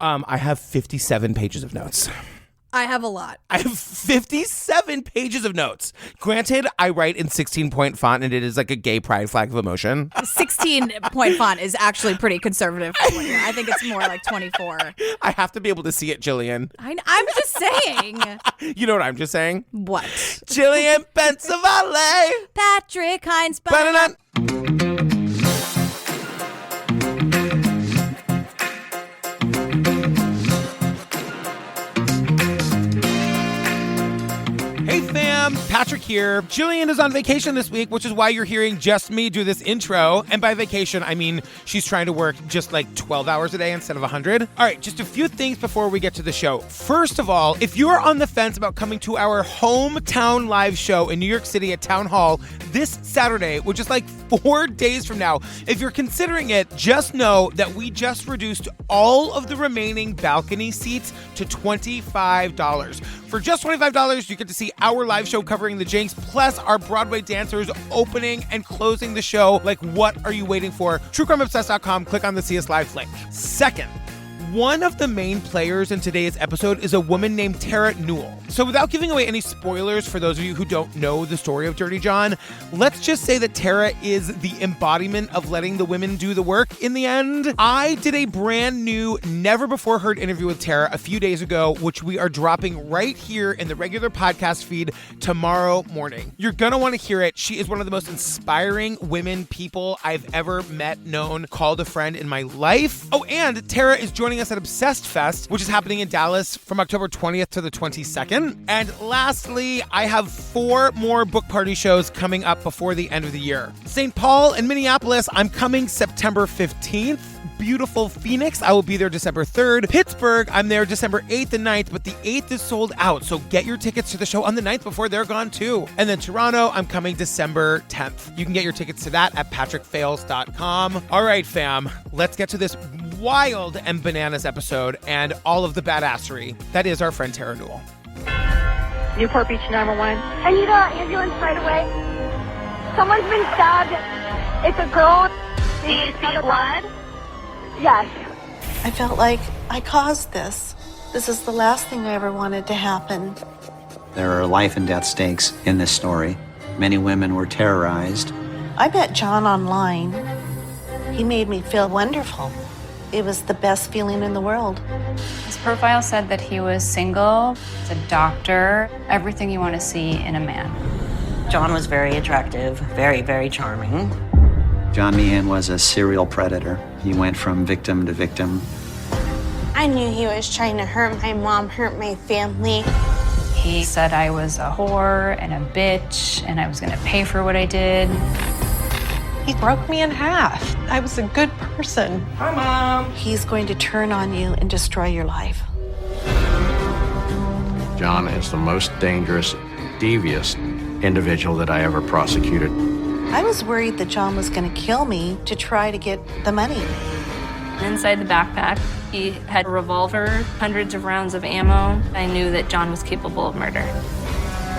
I have 57 pages of notes. I have a lot. I have 57 pages of notes. Granted, I write in 16-point font, and it is like a gay pride flag of emotion. 16-point font is actually pretty conservative. I think it's more like 24. I have to be able to see it, Jillian. I'm just saying. You know what I'm just saying? What? Jillian Pensavalli. Patrick Hines. Ba-da-da. Hey fam, Patrick here. Jillian is on vacation this week, which is why you're hearing just me do this intro. And by vacation, I mean she's trying to work just like 12 hours a day instead of 100. All right, just a few things before we get to the show. First of all, if you're on the fence about coming to our hometown live show in New York City at Town Hall this Saturday, which is like 4 days from now, if you're considering it, just know that we just reduced all of the remaining balcony seats to $25. For just $25, you get to see our live show covering the Jinx, plus our Broadway dancers opening and closing the show. Like, what are you waiting for? TrueCrimeObsessed.com, click on the See Us Live link. Second, one of the main players in today's episode is a woman named Debra Newell. So without giving away any spoilers for those of you who don't know the story of Dirty John, let's just say that Debra is the embodiment of letting the women do the work in the end. I did a brand new, never-before-heard interview with Debra a few days ago, which we are dropping right here in the regular podcast feed tomorrow morning. You're going to want to hear it. She is one of the most inspiring women people I've ever met, known, called a friend in my life. Oh, and Debra is joining us at Obsessed Fest, which is happening in Dallas from October 20th to the 22nd. And lastly, I have 4 more book party shows coming up before the end of the year. St. Paul and Minneapolis, I'm coming September 15th. Beautiful Phoenix, I will be there December 3rd. Pittsburgh, I'm there December 8th and 9th, but the 8th is sold out, so get your tickets to the show on the 9th before they're gone too. And then Toronto, I'm coming December 10th. You can get your tickets to that at patrickfails.com. All right, fam, let's get to this wild and bananas episode and all of the badassery that is our friend Debra Newell. Newport Beach 911. I need an ambulance right away. Someone's been stabbed. It's a girl. Do you see blood? Yes. I felt like I caused this. This is the last thing I ever wanted to happen. There are life and death stakes in this story. Many women were terrorized. I met John online. He made me feel wonderful. It was the best feeling in the world. His profile said that he was single, a doctor, everything you want to see in a man. John was very attractive, very, very charming. John Meehan was a serial predator. He went from victim to victim. I knew he was trying to hurt my mom, hurt my family. He said I was a whore and a bitch, and I was going to pay for what I did. He broke me in half. I was a good person. Hi, Mom. He's going to turn on you and destroy your life. John is the most dangerous, devious individual that I ever prosecuted. I was worried that John was going to kill me to try to get the money. Inside the backpack, he had a revolver, hundreds of rounds of ammo. I knew that John was capable of murder.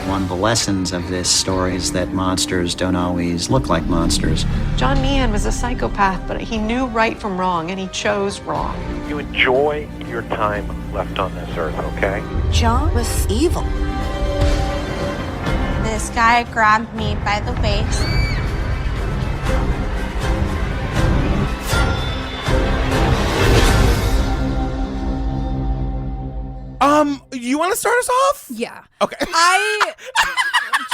One of the lessons of this story is that monsters don't always look like monsters. John Meehan was a psychopath, but he knew right from wrong, and he chose wrong. You enjoy your time left on this earth, okay? John was evil. This guy grabbed me by the waist. You want to start us off? Yeah. Okay. I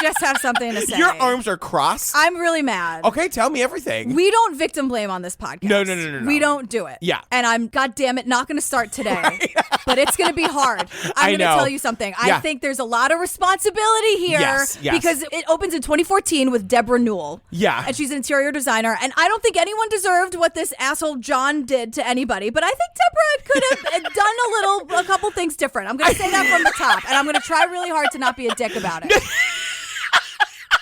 just have something to say. Your arms are crossed. I'm really mad. Okay, tell me everything. We don't victim blame on this podcast. No. We don't do it. Yeah. And I'm, goddamn it, not going to start today. Right. But it's going to be hard. I'm going to tell you something. Yeah. I think there's a lot of responsibility here. Yes. Because it opens in 2014 with Debra Newell. Yeah. And she's an interior designer. And I don't think anyone deserved what this asshole John did to anybody. But I think Debra could have done a couple things different. I'm going to say that from the top. And I'm going to try really hard to not be a dick about it.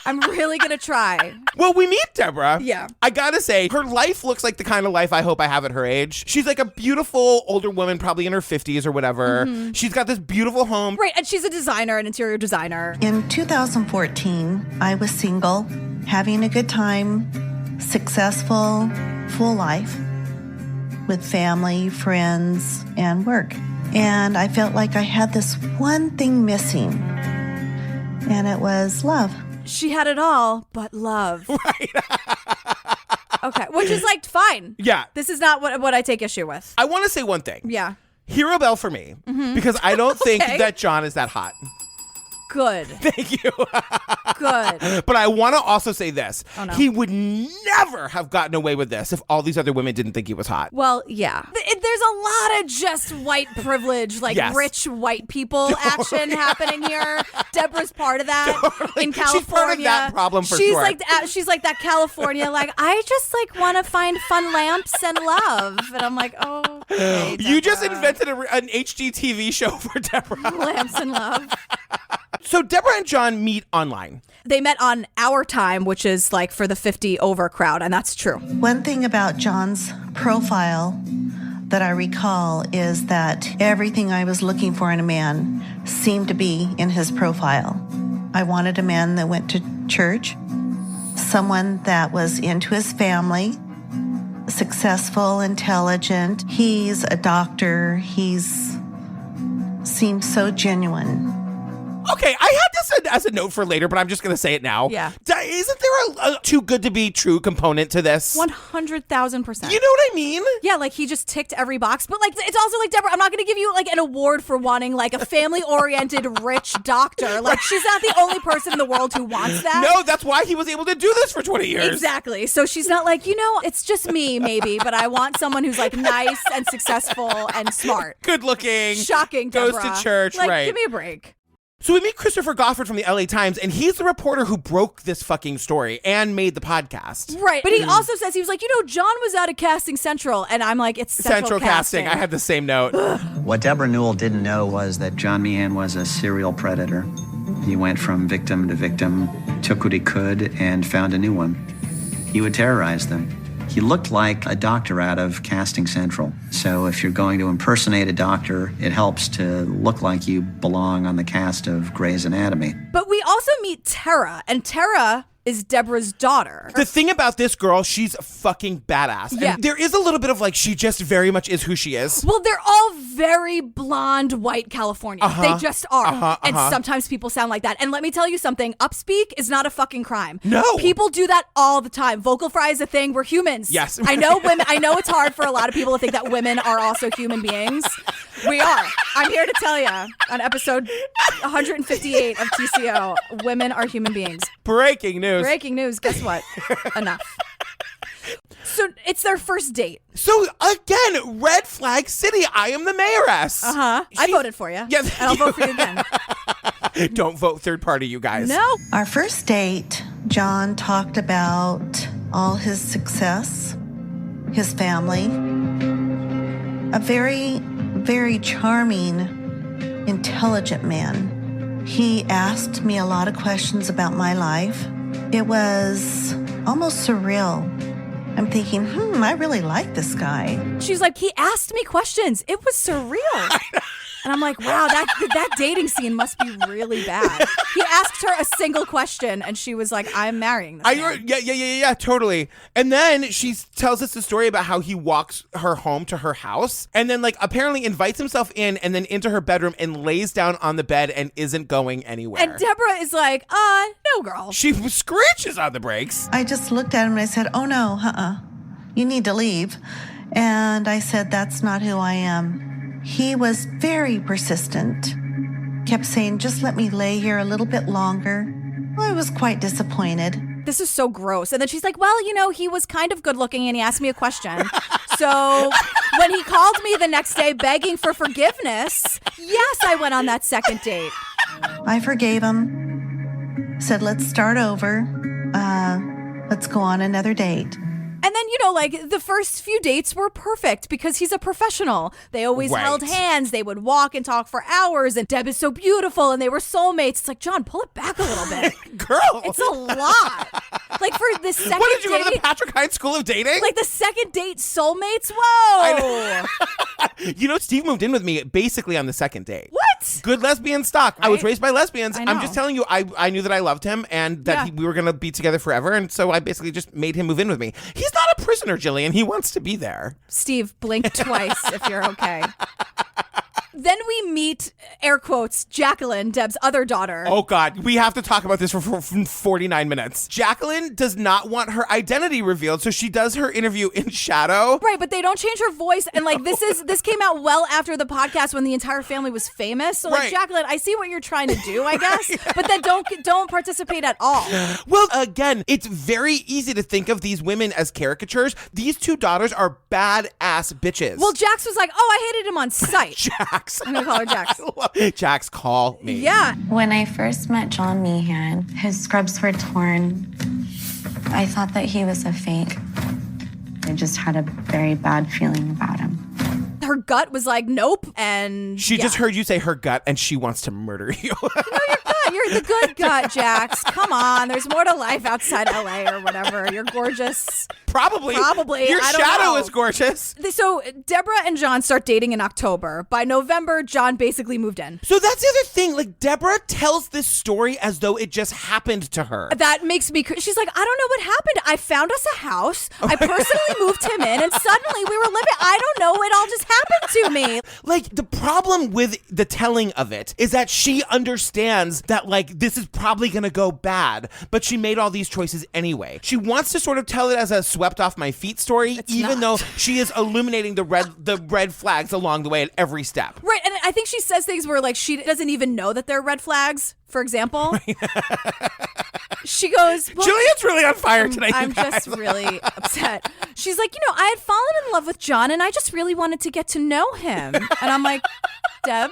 I'm really going to try. Well, we meet Debra. Yeah. I got to say, her life looks like the kind of life I hope I have at her age. She's like a beautiful older woman, probably in her 50s or whatever. Mm-hmm. She's got this beautiful home. Right, and she's a designer, an interior designer. In 2014, I was single, having a good time, successful, full life. with family, friends, and work. And I felt like I had this one thing missing, and it was love. She had it all but love. Right. Okay, which is like fine. Yeah. This is not what I take issue with. I want to say one thing. Yeah. Hero bell for me, because I don't think that John is that hot. Good. Thank you. Good. But I want to also say this. Oh, no. He would never have gotten away with this if all these other women didn't think he was hot. Well, yeah. There's a lot of just white privilege, like Yes. rich white people action happening here. Debra's part of that in California. She's part of that problem for she's sure. She's like that California, like, I just like want to find fun lamps and love. And I'm like, oh, okay, You just Debra. invented an HGTV show for Debra. Lamps and love. So Debra and John meet online. They met on Our Time, which is like for the 50 over crowd, and that's true. One thing about John's profile that I recall is that everything I was looking for in a man seemed to be in his profile. I wanted a man that went to church, someone that was into his family, successful, intelligent. He's a doctor. He's seemed so genuine. Okay, I had this as a note for later, but I'm just going to say it now. Yeah. Isn't there a too good to be true component to this? 100,000%. You know what I mean? Yeah, like he just ticked every box. But like, it's also like, Debra, I'm not going to give you like an award for wanting like a family-oriented rich doctor. Like, she's not the only person in the world who wants that. No, that's why he was able to do this for 20 years. Exactly. So she's not like, it's just me maybe, but I want someone who's like nice and successful and smart. Good looking. Shocking, Goes Debra. to church, like, right. Give me a break. So we meet Christopher Goffard from the LA Times, and he's the reporter who broke this fucking story and made the podcast. Right. But he also says, he was like, John was out of Casting Central. And I'm like, it's Central Casting. I had the same note. What Debra Newell didn't know was that John Meehan was a serial predator. He went from victim to victim, took what he could, and found a new one. He would terrorize them. He looked like a doctor out of Casting Central. So if you're going to impersonate a doctor, it helps to look like you belong on the cast of Grey's Anatomy. But we also meet Tara, and Tara is Debra's daughter. The thing about this girl, she's fucking badass. Yeah. And there is a little bit of like, she just very much is who she is. Well, they're all very blonde, white Californians. They just are. And sometimes people sound like that. And let me tell you something, upspeak is not a fucking crime. No. People do that all the time. Vocal fry is a thing. We're humans. Yes. I know women. I know it's hard for a lot of people to think that women are also human beings. We are. I'm here to tell you on episode 158 of TCO, women are human beings. Breaking news. Breaking news. Guess what? Enough. So it's their first date. So again, red flag city. I am the mayoress. I voted for you. Yeah, and I'll vote for you again. Don't vote third party, you guys. No. Our first date, John talked about all his success, his family, a very, very charming, intelligent man. He asked me a lot of questions about my life. It was almost surreal. I'm thinking, I really like this guy. She's like, he asked me questions. It was surreal. And I'm like, wow, that dating scene must be really bad. He asked her a single question, and she was like, I'm marrying this man. Yeah, totally. And then she tells us the story about how he walks her home to her house, and then like apparently invites himself in, and then into her bedroom, and lays down on the bed and isn't going anywhere. And Debra is like, no, girl. She screeches on the brakes. I just looked at him and I said, oh no, you need to leave. And I said, that's not who I am. He was very persistent, kept saying, just let me lay here a little bit longer. Well, I was quite disappointed. This is so gross. And then she's like, well, he was kind of good looking and he asked me a question. So when he called me the next day begging for forgiveness, yes, I went on that second date. I forgave him, said, let's start over. Let's go on another date. And then, like the first few dates were perfect because he's a professional. They always held hands. They would walk and talk for hours. And Deb is so beautiful. And they were soulmates. It's like, John, pull it back a little bit. Girl. It's a lot. Like for the second date. What, did you go to the Patrick Hines School of Dating? Like the second date soulmates? Whoa. Steve moved in with me basically on the second date. What? What? Good lesbian stock. I was Right? raised by lesbians. I know. I'm just telling you, I knew that I loved him and that we were going to be together forever. And so I basically just made him move in with me. He's not a prisoner, Jillian. He wants to be there. Steve, blink twice if you're okay. Then we meet, air quotes, Jacqueline, Deb's other daughter. Oh, God. We have to talk about this for 49 minutes. Jacqueline does not want her identity revealed, so she does her interview in shadow. Right, but they don't change her voice. And like this came out well after the podcast when the entire family was famous. So like, Right. Jacqueline, I see what you're trying to do, I guess. But then don't participate at all. Well, again, it's very easy to think of these women as caricatures. These two daughters are badass bitches. Well, Jax was like, oh, I hated him on sight. Jax. I'm going to call her Jax. Jax, call me. Yeah. When I first met John Meehan, his scrubs were torn. I thought that he was a fake. I just had a very bad feeling about him. Her gut was like, nope. And She just heard you say her gut and she wants to murder you. You're the good gut, Jax. Come on. There's more to life outside LA or whatever. You're gorgeous. Probably. Your I don't shadow know. Is gorgeous. So Debra and John start dating in October. By November, John basically moved in. So that's the other thing. Like, Debra tells this story as though it just happened to her. That makes me... She's like, I don't know what happened. I found us a house. I personally moved him in, and suddenly we were living... I don't know. It all just happened to me. Like, the problem with the telling of it is that she understands that, like, this is probably going to go bad, but she made all these choices anyway. She wants to sort of tell it as a swept off my feet story, even though she is illuminating the red flags along the way at every step. Right, and I think she says things where, like, she doesn't even know that they're red flags. For example, she goes, well, Julian's really on fire tonight. I'm just really upset. She's like, I had fallen in love with John and I just really wanted to get to know him. And I'm like, Deb,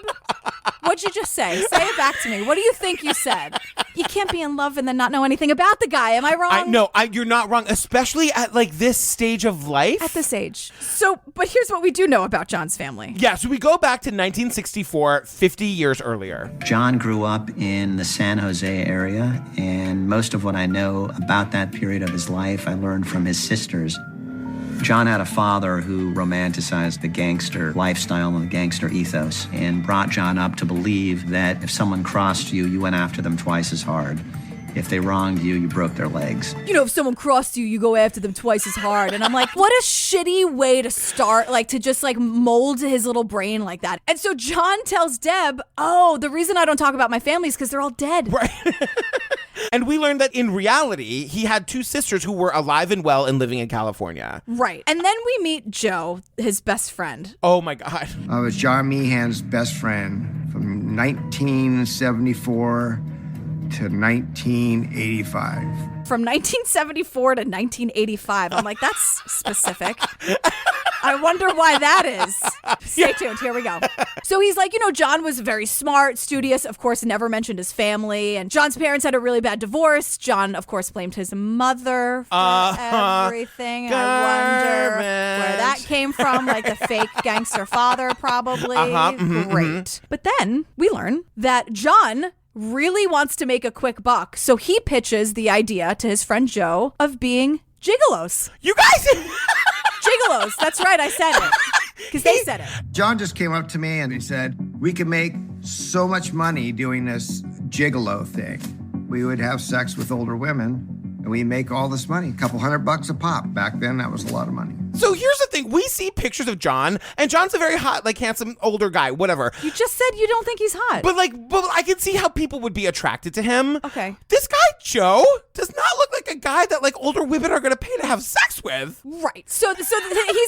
what'd you just say? Say it back to me. What do you think you said? You can't be in love and then not know anything about the guy. Am I wrong? No, you're not wrong, especially at like this stage of life. At this age. So, but here's what we do know about John's family. Yeah, so we go back to 1964, 50 years earlier. John grew up in the San Jose area, and most of what I know about that period of his life I learned from his sisters. John had a father who romanticized the gangster lifestyle and the gangster ethos and brought John up to believe that if someone crossed you, you went after them twice as hard. If they wronged you, you broke their legs. If someone crossed you, you go after them twice as hard. And I'm like, what a shitty way to start, like to just like mold his little brain like that. And so John tells Deb, oh, the reason I don't talk about my family is because they're all dead. Right. And we learned that in reality, he had two sisters who were alive and well and living in California. Right. And then we meet Joe, his best friend. Oh, my God. I was John Meehan's best friend from 1974 to 1985. From 1974 to 1985. I'm like, that's specific. I wonder why that is. Stay tuned. Here we go. So he's like, John was very smart, studious, of course, never mentioned his family. And John's parents had a really bad divorce. John, of course, blamed his mother for everything. I wonder where that came from. Like the fake gangster father, probably. Great. But then we learn that John really wants to make a quick buck. So he pitches the idea to his friend Joe of being gigolos. You guys... Gigolos. That's right. I said it. Because they said it. John just came up to me and he said, we could make so much money doing this gigolo thing. We would have sex with older women and we make all this money, $200 a pop. Back then, that was a lot of money. So here's the thing. We see pictures of John, and John's a very hot, like, handsome, older guy, whatever. You just said you don't think he's hot. But I can see how people would be attracted to him. Okay. This guy, Joe, does not look like a guy that, like, older women are going to pay to have sex with. Right. So he's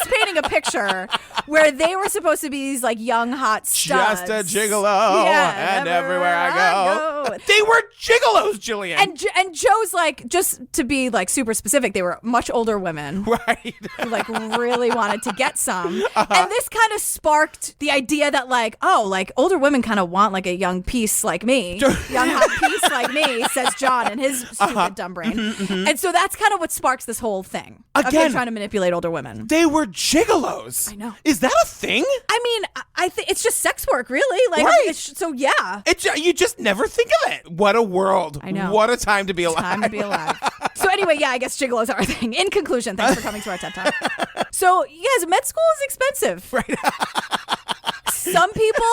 painting a picture where they were supposed to be these, like, young, hot studs. Just a gigolo, and everywhere I go. They were gigolos, Jillian. And Joe's like, just to be, like, super specific, they were much older women. Right. Who, like, really wanted to get some. And this kind of sparked the idea that, like, oh, like, older women kind of want, like, a young piece like me. Young hot piece like me, says John in his stupid dumb brain. And so that's kind of what sparks this whole thing. Again, of him trying to manipulate older women. They were gigolos. I know. Is that a thing? I mean, I think it's just sex work, really. Like, right. So yeah. You just never think of it. What a world. I know. What a time to be alive. Time to be alive. So anyway, yeah, I guess gigolos are a thing. In conclusion, thanks for coming to our TED Talk. So, you guys, med school is expensive. Right. some people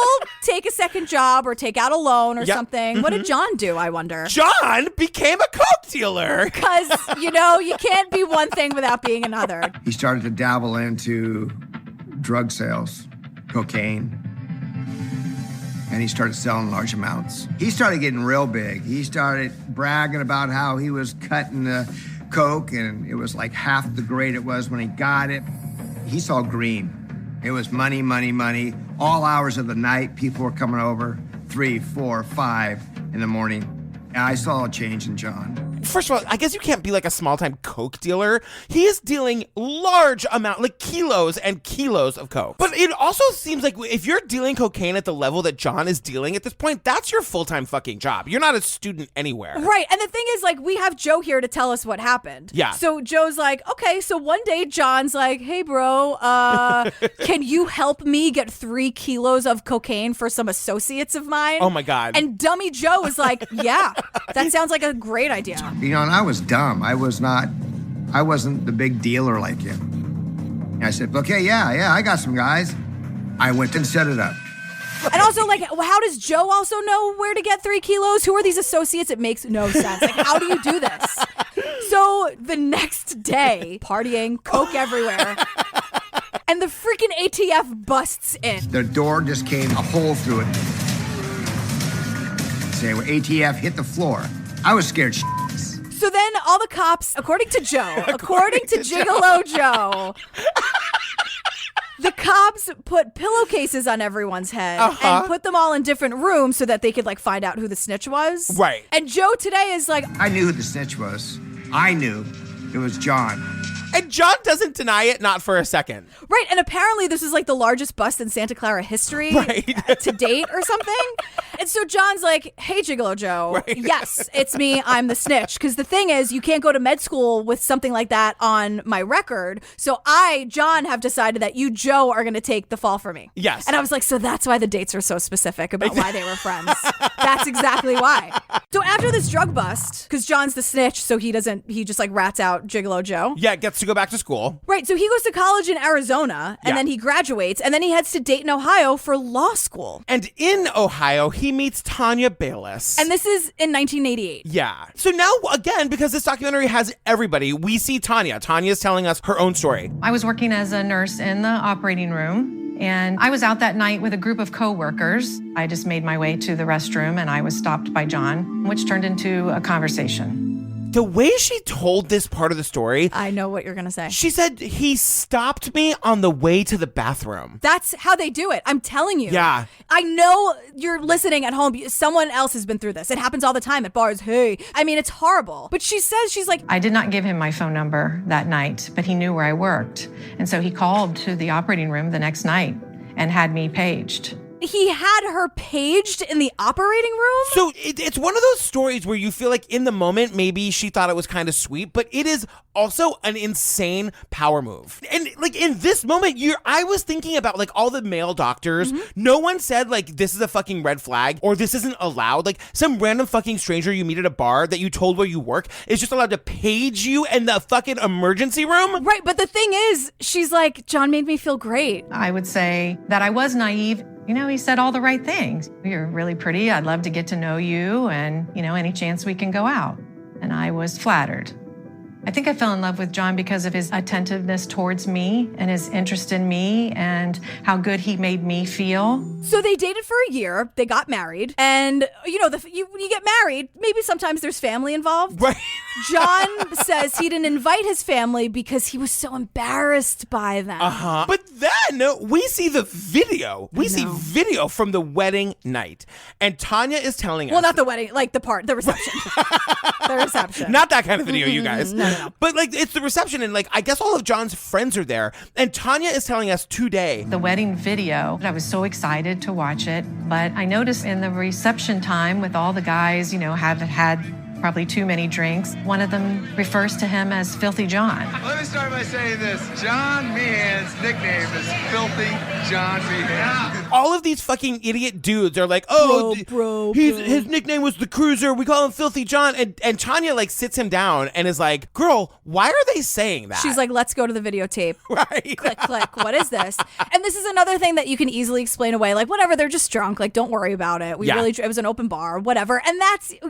take a second job or take out a loan or something. What did John do, I wonder? John became a coke dealer. Because, you can't be one thing without being another. He started to dabble into drug sales, cocaine, and he started selling large amounts. He started getting real big. He started bragging about how he was cutting the coke, and it was like half the grade it was when he got it. He saw green. It was money, money, money. All hours of the night, people were coming over, 3, 4, 5 in the morning. And I saw a change in John. First of all, I guess you can't be like a small-time coke dealer. He is dealing large amount, like kilos and kilos of coke. But it also seems like if you're dealing cocaine at the level that John is dealing at this point, that's your full-time fucking job. You're not a student anywhere. Right. And the thing is, like, we have Joe here to tell us what happened. Yeah. So Joe's like, okay, so one day John's like, hey, bro, can you help me get 3 kilos of cocaine for some associates of mine? Oh, my God. And dummy Joe was like, yeah, that sounds like a great idea. And I was dumb. I wasn't the big dealer like him. And I said, okay, yeah, I got some guys. I went and set it up. And also, like, how does Joe also know where to get 3 kilos? Who are these associates? It makes no sense. Like, how do you do this? So the next day, partying, coke everywhere. And the freaking ATF busts in. The door just came a hole through it. Say, when ATF hit the floor, I was scared So then all the cops, according to Joe, according to Gigolo Joe, the cops put pillowcases on everyone's head and put them all in different rooms so that they could, like, find out who the snitch was. Right. And Joe today is like, I knew who the snitch was. I knew it was John. And John doesn't deny it, not for a second. Right, and apparently this is like the largest bust in Santa Clara history to date or something. And so John's like, hey, Gigolo Joe, yes, it's me, I'm the snitch. Because the thing is, you can't go to med school with something like that on my record. So I, John, have decided that you, Joe, are going to take the fall for me. Yes. And I was like, so that's why the dates are so specific about why they were friends. That's exactly why. So after this drug bust, because John's the snitch, so he just like rats out Gigolo Joe. Yeah, gets to go back to school. Right, so he goes to college in Arizona, and then he graduates, and then he heads to Dayton, Ohio for law school. And in Ohio, he meets Tanya Bayless. And this is in 1988. Yeah. So now, again, because this documentary has everybody, we see Tanya. Tanya is telling us her own story. I was working as a nurse in the operating room, and I was out that night with a group of coworkers. I just made my way to the restroom, and I was stopped by John, which turned into a conversation. The way she told this part of the story, I know what you're going to say. She said, he stopped me on the way to the bathroom. That's how they do it. I'm telling you. Yeah. I know you're listening at home. Someone else has been through this. It happens all the time at bars. Hey, I mean, it's horrible. But she says, she's like, I did not give him my phone number that night, but he knew where I worked. And so he called to the operating room the next night and had me paged. He had her paged in the operating room? So it's one of those stories where you feel like in the moment, maybe she thought it was kind of sweet, but it is also an insane power move. And like in this moment, I was thinking about like all the male doctors. No one said like, this is a fucking red flag or this isn't allowed. Like some random fucking stranger you meet at a bar that you told where you work is just allowed to page you in the fucking emergency room. Right. But the thing is, she's like, John made me feel great. I would say that I was naive. He said all the right things. You're really pretty. I'd love to get to know you and, any chance we can go out. And I was flattered. I think I fell in love with John because of his attentiveness towards me and his interest in me and how good he made me feel. So they dated for a year. They got married. And, when you get married, maybe sometimes there's family involved. Right. John says he didn't invite his family because he was so embarrassed by them. But then we see the video. We see video from the wedding night. And Tanya is telling us. Well, not the wedding, like the reception. The reception. Not that kind of video, you guys. No. But like it's the reception and like I guess all of John's friends are there. And Tanya is telling us today. The wedding video, I was so excited to watch it. But I noticed in the reception time with all the guys, have had probably too many drinks. One of them refers to him as Filthy John. Let me start by saying this. John Meehan's nickname is Filthy John Meehan. All of these fucking idiot dudes are like, his nickname was the Cruiser. We call him Filthy John. And Tanya like sits him down and is like, girl, why are they saying that? She's like, let's go to the videotape. Right. Click, click. What is this? And this is another thing that you can easily explain away. Like, whatever, they're just drunk. Like, don't worry about it. It was an open bar, whatever. And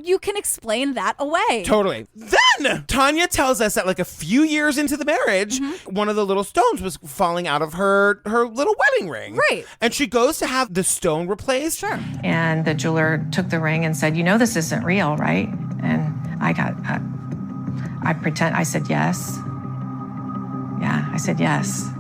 you can explain that away. Totally. Then Tanya tells us that like a few years into the marriage, one of the little stones was falling out of her little wedding ring. Right. And she goes to have the stone replaced. Sure. And the jeweler took the ring and said, this isn't real, right? And I said yes. Yeah, I said yes.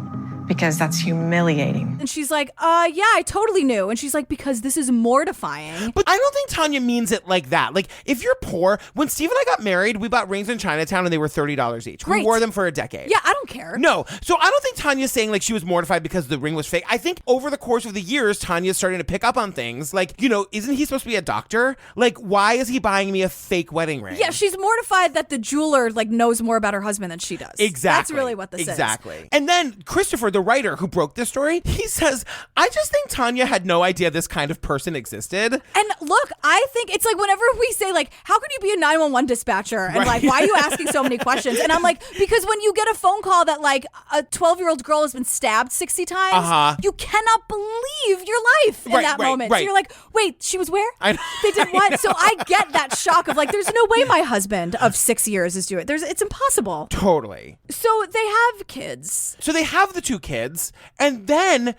Because that's humiliating. And she's like, yeah, I totally knew. And she's like, because this is mortifying. But I don't think Tanya means it like that. Like, if you're poor, when Steve and I got married, we bought rings in Chinatown and they were $30 each. Right. We wore them for a decade. Yeah, I don't care. No. So I don't think Tanya's saying like she was mortified because the ring was fake. I think over the course of the years, Tanya's starting to pick up on things. Like, isn't he supposed to be a doctor? Like, why is he buying me a fake wedding ring? Yeah, she's mortified that the jeweler like knows more about her husband than she does. Exactly. That's really what this is. Exactly. And then Christopher, the writer who broke this story, he says, I just think Tanya had no idea this kind of person existed. And look, I think it's like whenever we say like, how can you be a 911 dispatcher? And like, why are you asking so many questions? And I'm like, because when you get a phone call that like a 12-year-old girl has been stabbed 60 times, you cannot believe your life in that moment. So you're like, wait, she was where? They did what? So I get that shock of like, there's no way my husband of 6 years is doing it. It's impossible. Totally. So they have kids. So they have the two kids. And then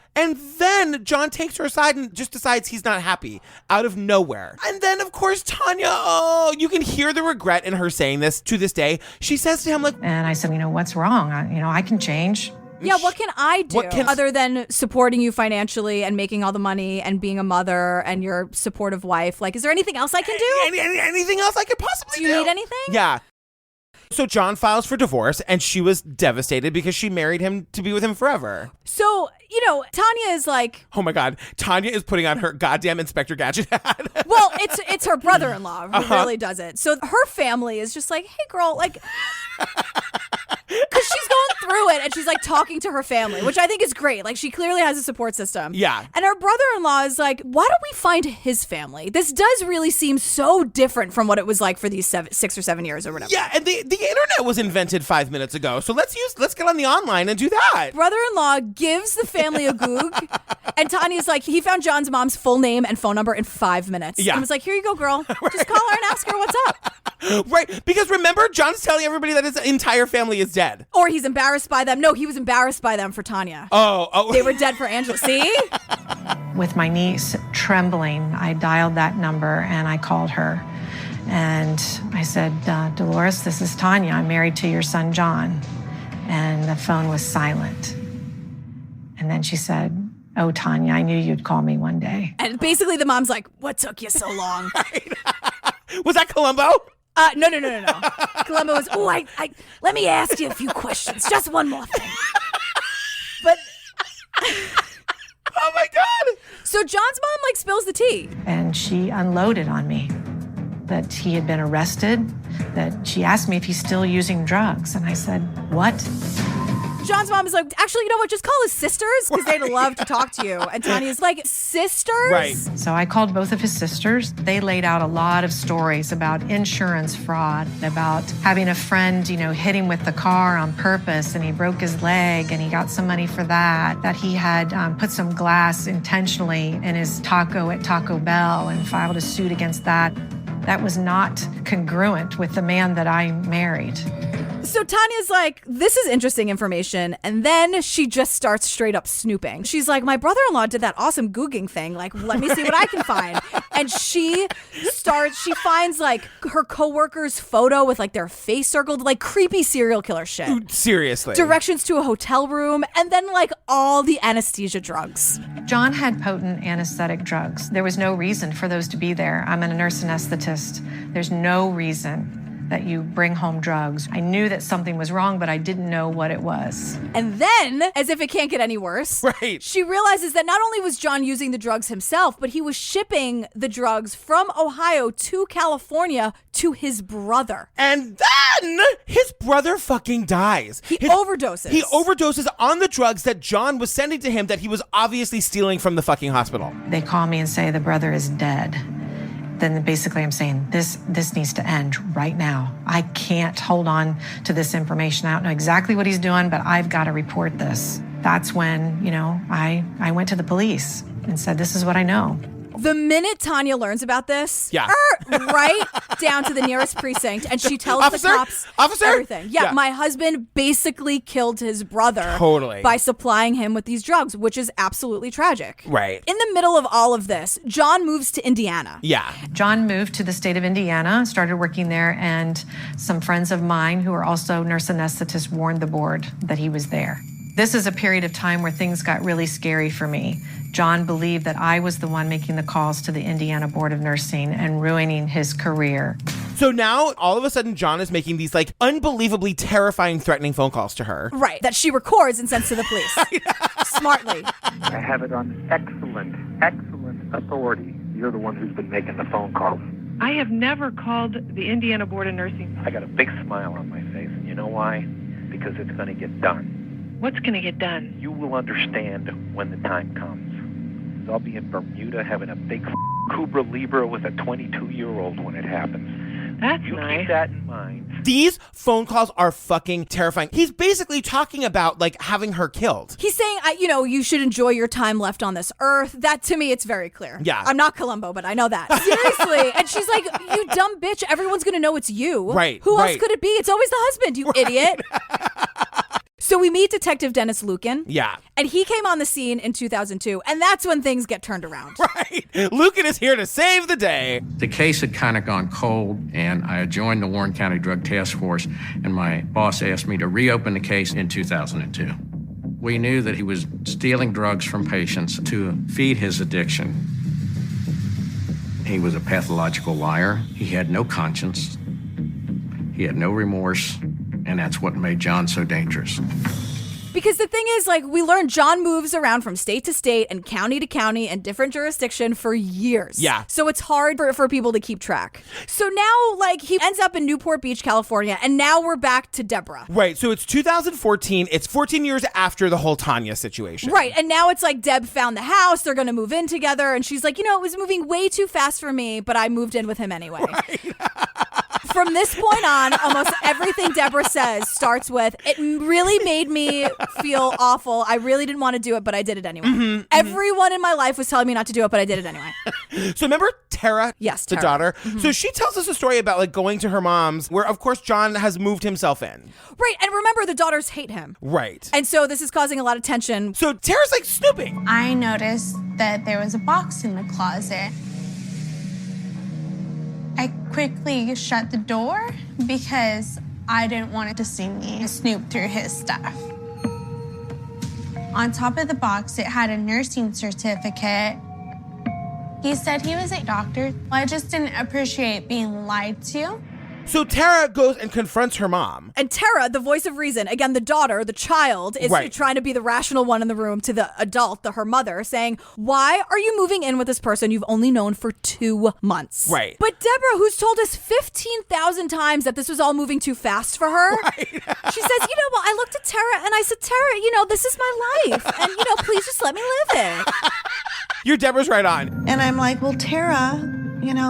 John takes her aside and just decides he's not happy out of nowhere. And then, of course, Tanya, you can hear the regret in her saying this to this day. She says to him, like, and I said, what's wrong? I can change. Yeah, what can I do other than supporting you financially and making all the money and being a mother and your supportive wife? Like, is there anything else I can do? Anything else I could possibly do? Do you need anything? Yeah. So John files for divorce, and she was devastated because she married him to be with him forever. So, Tanya is like... Oh my God. Tanya is putting on her goddamn Inspector Gadget hat. Well, it's her brother-in-law who really does it. So her family is just like, hey, girl, like... Because she's going through it and she's like talking to her family, which I think is great. Like she clearly has a support system. Yeah. And her brother-in-law is like, why don't we find his family? This does really seem so different from what it was like for these 6 or 7 years or whatever. Yeah, and the internet was invented 5 minutes ago. So let's get on the online and do that. Brother-in-law gives the family a goog. And Tanya's like, he found John's mom's full name and phone number in 5 minutes. Yeah. And was like, here you go, girl. Just call her and ask her what's up. Right, because remember, John's telling everybody that his entire family is dead. Or he's embarrassed by them. No, he was embarrassed by them for Tanya. Oh. They were dead for Angela. See? With my niece trembling, I dialed that number and I called her. And I said, Dolores, this is Tanya. I'm married to your son, John. And the phone was silent. And then she said, oh, Tanya, I knew you'd call me one day. And basically the mom's like, what took you so long? Was that Columbo? No. Columbo was, let me ask you a few questions. Just one more thing. But... Oh my God. So John's mom like spills the tea. And she unloaded on me that he had been arrested, that she asked me if he's still using drugs. And I said, what? John's mom is like, actually, you know what? Just call his sisters because they'd love to talk to you. And Tanya's like, sisters? Right. So I called both of his sisters. They laid out a lot of stories about insurance fraud, about having a friend, hit him with the car on purpose and he broke his leg and he got some money for that he had put some glass intentionally in his taco at Taco Bell and filed a suit against that. That was not congruent with the man that I married. So Tanya's like, this is interesting information. And then she just starts straight up snooping. She's like, my brother-in-law did that awesome googing thing. Like, let me see what I can find. And she finds like her coworker's photo with like their face circled, like creepy serial killer shit. Seriously. Directions to a hotel room. And then like all the anesthesia drugs. John had potent anesthetic drugs. There was no reason for those to be there. I'm a nurse anesthetist. There's no reason that you bring home drugs. I knew that something was wrong, but I didn't know what it was. And then, as if it can't get any worse, right, she realizes that not only was John using the drugs himself, but he was shipping the drugs from Ohio to California to his brother. And then his brother fucking dies. He overdoses. He overdoses on the drugs that John was sending to him that he was obviously stealing from the fucking hospital. They call me and say the brother is dead. Then basically I'm saying this needs to end right now. I can't hold on to this information. I don't know exactly what he's doing, but I've got to report this. That's when, I went to the police and said, this is what I know. The minute Tanya learns about this, right down to the nearest precinct, and she tells the cops everything. Yeah, my husband basically killed his brother by supplying him with these drugs, which is absolutely tragic. Right. In the middle of all of this, John moves to Indiana. Yeah. John moved to the state of Indiana, started working there, and some friends of mine who are also nurse anesthetists warned the board that he was there. This is a period of time where things got really scary for me. John believed that I was the one making the calls to the Indiana Board of Nursing and ruining his career. So now, all of a sudden, John is making these, unbelievably terrifying, threatening phone calls to her. Right, that she records and sends to the police. Smartly. I have it on excellent authority. You're the one who's been making the phone calls. I have never called the Indiana Board of Nursing. I got a big smile on my face, and you know why? Because it's going to get done. What's going to get done? You will understand when the time comes. I'll be in Bermuda having a big Cobra Libra with a 22-year-old when it happens. That's you nice. Keep that in mind. These phone calls are fucking terrifying. He's basically talking about, having her killed. He's saying, you should enjoy your time left on this earth. That, to me, it's very clear. Yeah. I'm not Columbo, but I know that. Seriously. And she's like, you dumb bitch. Everyone's going to know it's you. Right. Who else could it be? It's always the husband, you idiot. So we meet Detective Dennis Lucan. Yeah. And he came on the scene in 2002, and that's when things get turned around. Right. Lucan is here to save the day. The case had kind of gone cold, and I had joined the Warren County Drug Task Force, and my boss asked me to reopen the case in 2002. We knew that he was stealing drugs from patients to feed his addiction. He was a pathological liar. He had no conscience. He had no remorse. And that's what made John so dangerous. Because the thing is, we learned John moves around from state to state and county to county and different jurisdiction for years. Yeah. So it's hard for people to keep track. So now, he ends up in Newport Beach, California, and now we're back to Debra. Right. So it's 2014. It's 14 years after the whole Tanya situation. Right. And now it's Deb found the house. They're going to move in together. And she's like, it was moving way too fast for me, but I moved in with him anyway. Right. From this point on, almost everything Debra says starts with, it really made me feel awful. I really didn't want to do it, but I did it anyway. Everyone in my life was telling me not to do it, but I did it anyway. So remember Tara? Yes, Tara. The daughter? Mm-hmm. So she tells us a story about going to her mom's where, of course, John has moved himself in. Right. And remember, the daughters hate him. Right. And so this is causing a lot of tension. So Tara's snooping. I noticed that there was a box in the closet. I quickly shut the door because I didn't want it to see me snoop through his stuff. On top of the box, it had a nursing certificate. He said he was a doctor. I just didn't appreciate being lied to. So Tara goes and confronts her mom. And Tara, the voice of reason, again, the daughter, the child, is trying to be the rational one in the room to the adult, her mother, saying, why are you moving in with this person you've only known for 2 months? Right. But Debra, who's told us 15,000 times that this was all moving too fast for her, she says, well, I looked at Tara and I said, Tara, this is my life. And, please just let me live it. Your Debra's right on. And I'm like, well, Tara,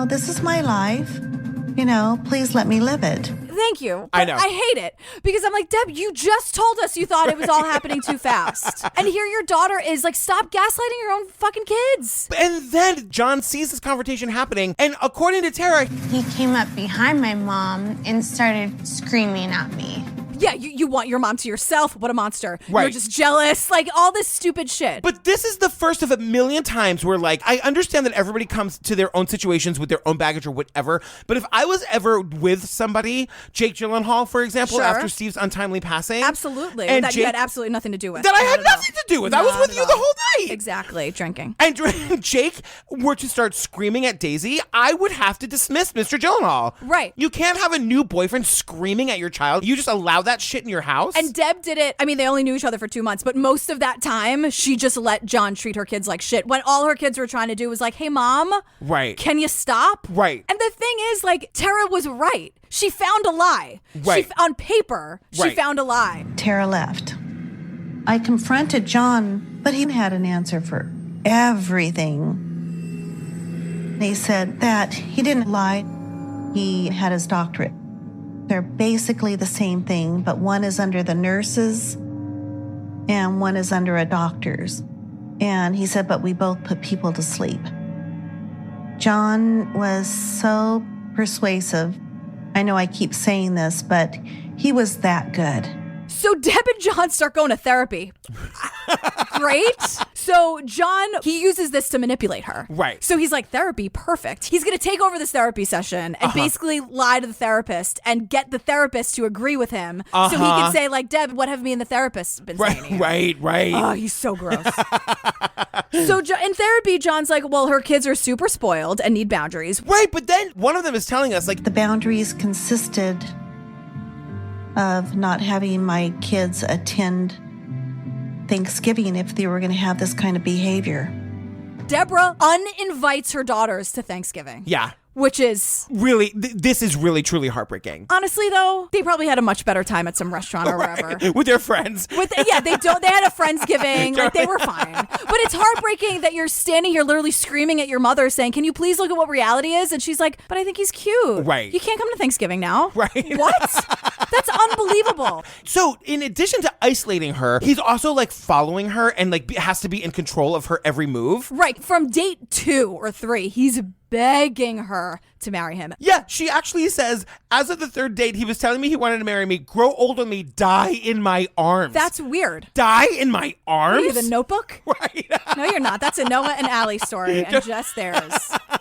this is my life. Please let me live it. Thank you. I know. I hate it because I'm like, Deb, you just told us you thought it was all happening too fast. And here your daughter is stop gaslighting your own fucking kids. And then John sees this confrontation happening. And according to Tara, he came up behind my mom and started screaming at me. Yeah, you want your mom to yourself. What a monster. Right. You're just jealous. Like, all this stupid shit. But this is the first of a million times where, like, I understand that everybody comes to their own situations with their own baggage or whatever, but if I was ever with somebody, Jake Gyllenhaal, for example, after Steve's untimely passing. Absolutely. And that Jake, you had absolutely nothing to do with. That I had nothing to do with. I was with you the whole night. Exactly. Drinking. And Jake were to start screaming at Daisy, I would have to dismiss Mr. Gyllenhaal. Right. You can't have a new boyfriend screaming at your child. You just allow that shit in your house. And Deb did it. I mean, they only knew each other for 2 months, but most of that time, she just let John treat her kids like shit. When all her kids were trying to do was like, hey, Mom, right? Can you stop? Right. And the thing is, like, Tara was right. She found a lie. Right. On paper, she found a lie. Tara left. I confronted John, but he had an answer for everything. He said that he didn't lie. He had his doctorate. They're basically the same thing, but one is under the nurses and one is under a doctor's. And he said, but we both put people to sleep. John was so persuasive. I know I keep saying this, but he was that good. So Deb and John start going to therapy. Great. So John, he uses this to manipulate her. Right. So he's like, therapy, perfect. He's going to take over this therapy session and basically lie to the therapist and get the therapist to agree with him. So he can say, like, Deb, what have me and the therapist been saying to you? Right. Oh, he's so gross. So in therapy, John's like, well, her kids are super spoiled and need boundaries. Right, but then one of them is telling us, like, the boundaries consisted of not having my kids attend Thanksgiving if they were going to have this kind of behavior. Debra uninvites her daughters to Thanksgiving. Yeah. Which is... Really, this is really, truly heartbreaking. Honestly, though, they probably had a much better time at some restaurant or wherever. With their friends. They had a Friendsgiving. Like, they were fine. But it's heartbreaking that you're standing here literally screaming at your mother saying, can you please look at what reality is? And she's like, but I think he's cute. Right. You can't come to Thanksgiving now. Right. What? That's unbelievable. So in addition to isolating her, he's also like following her and like has to be in control of her every move. Right. From date 2 or 3, he's begging her to marry him. Yeah, she actually says, as of the 3rd date, he was telling me he wanted to marry me, grow old with me, die in my arms. That's weird. Die in my arms? Are you the Notebook? Right. No, you're not. That's a Noah and Allie story and just theirs.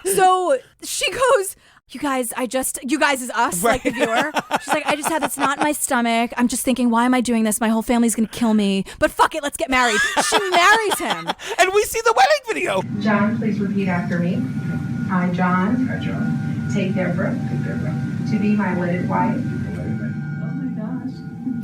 So she goes... You guys is us, right. Like the viewer. She's like, I just had this knot in my stomach. I'm just thinking, why am I doing this? My whole family's going to kill me. But fuck it, let's get married. She marries him. And we see the wedding video. John, please repeat after me. I, John. Hi, John. Take Debra. Take Debra. To be my wedded wife. Oh my gosh.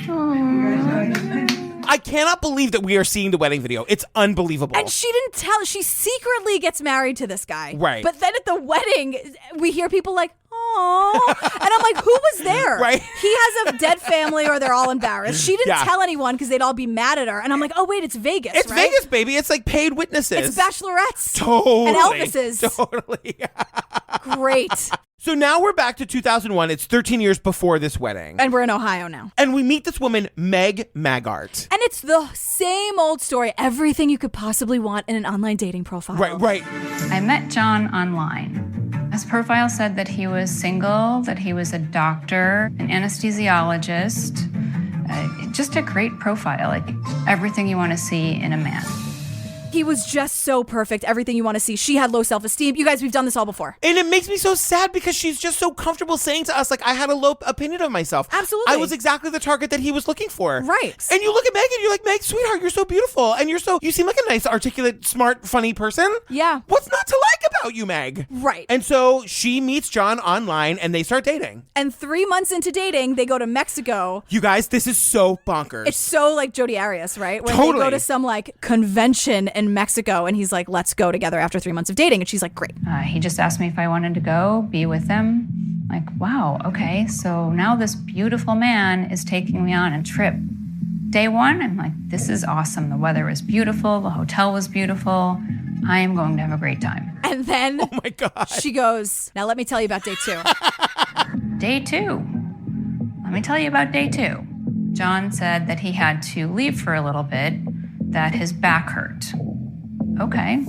Congratulations. I cannot believe that we are seeing the wedding video. It's unbelievable. And she didn't tell. She secretly gets married to this guy. Right. But then at the wedding, we hear people like, oh. And I'm like, who was there? Right. He has a dead family or they're all embarrassed. She didn't Yeah. tell anyone because they'd all be mad at her. And I'm like, oh, wait, it's Vegas, It's right? Vegas, baby. It's like paid witnesses. It's bachelorettes. Totally. And Elvises. Totally. Great. So now we're back to 2001. It's 13 years before this wedding. And we're in Ohio now. And we meet this woman, Meg Maggart. And it's the same old story. Everything you could possibly want in an online dating profile. Right. I met John online. His profile said that he was single, that he was a doctor, an anesthesiologist. Just a great profile, like everything you want to see in a man. He was just so perfect. Everything you want to see. She had low self-esteem. You guys, we've done this all before. And it makes me so sad because she's just so comfortable saying to us, like, I had a low opinion of myself. Absolutely. I was exactly the target that he was looking for. Right. And you look at Meg and you're like, Meg, sweetheart, you're so beautiful. And you seem like a nice, articulate, smart, funny person. Yeah. What's not to like about you, Meg? Right. And so she meets John online and they start dating. And 3 months into dating, they go to Mexico. You guys, this is so bonkers. It's so like Jodi Arias, right? When Totally. they go to some like convention in Mexico and he's like, let's go together after 3 months of dating. And she's like, great. He just asked me if I wanted to go be with him. Like, wow, okay. So now this beautiful man is taking me on a trip. Day 1, I'm like, this is awesome. The weather was beautiful. The hotel was beautiful. I am going to have a great time. And then oh my God. She goes, now let me tell you about day 2. Day 2. Let me tell you about day 2. John said that he had to leave for a little bit, that his back hurt. Okay.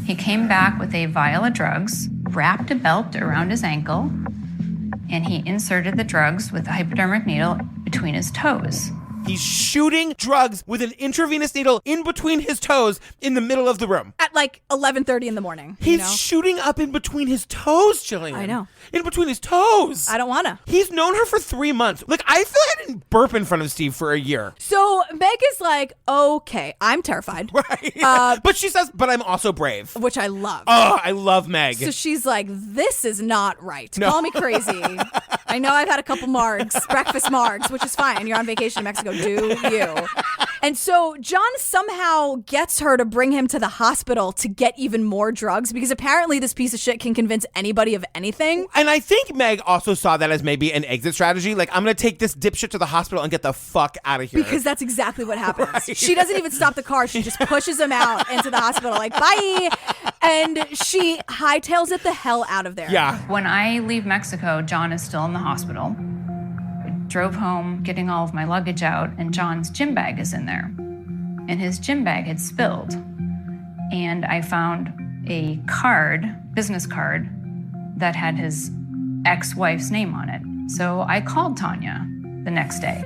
He came back with a vial of drugs, wrapped a belt around his ankle, and he inserted the drugs with a hypodermic needle between his toes. He's shooting drugs with an intravenous needle in between his toes in the middle of the room. At like 11:30 in the morning. He's shooting up in between his toes, Jillian. I know. In between his toes. I don't want to. He's known her for 3 months. Like, I feel like I didn't burp in front of Steve for a year. So Meg is like, okay, I'm terrified. Right. But she says, but I'm also brave. Which I love. Oh, I love Meg. So she's like, this is not right. No. Call me crazy. I know I've had a couple margs, breakfast margs, which is fine. You're on vacation in Mexico. Do you? And so John somehow gets her to bring him to the hospital to get even more drugs because apparently this piece of shit can convince anybody of anything. And I think Meg also saw that as maybe an exit strategy. Like, I'm going to take this dipshit to the hospital and get the fuck out of here. Because that's exactly what happens. Right. She doesn't even stop the car. She just pushes him out into the hospital like, bye. And she hightails it the hell out of there. Yeah. When I leave Mexico, John is still in the hospital. I drove home, getting all of my luggage out, and John's gym bag is in there. And his gym bag had spilled. And I found a business card, that had his ex-wife's name on it. So I called Tanya the next day.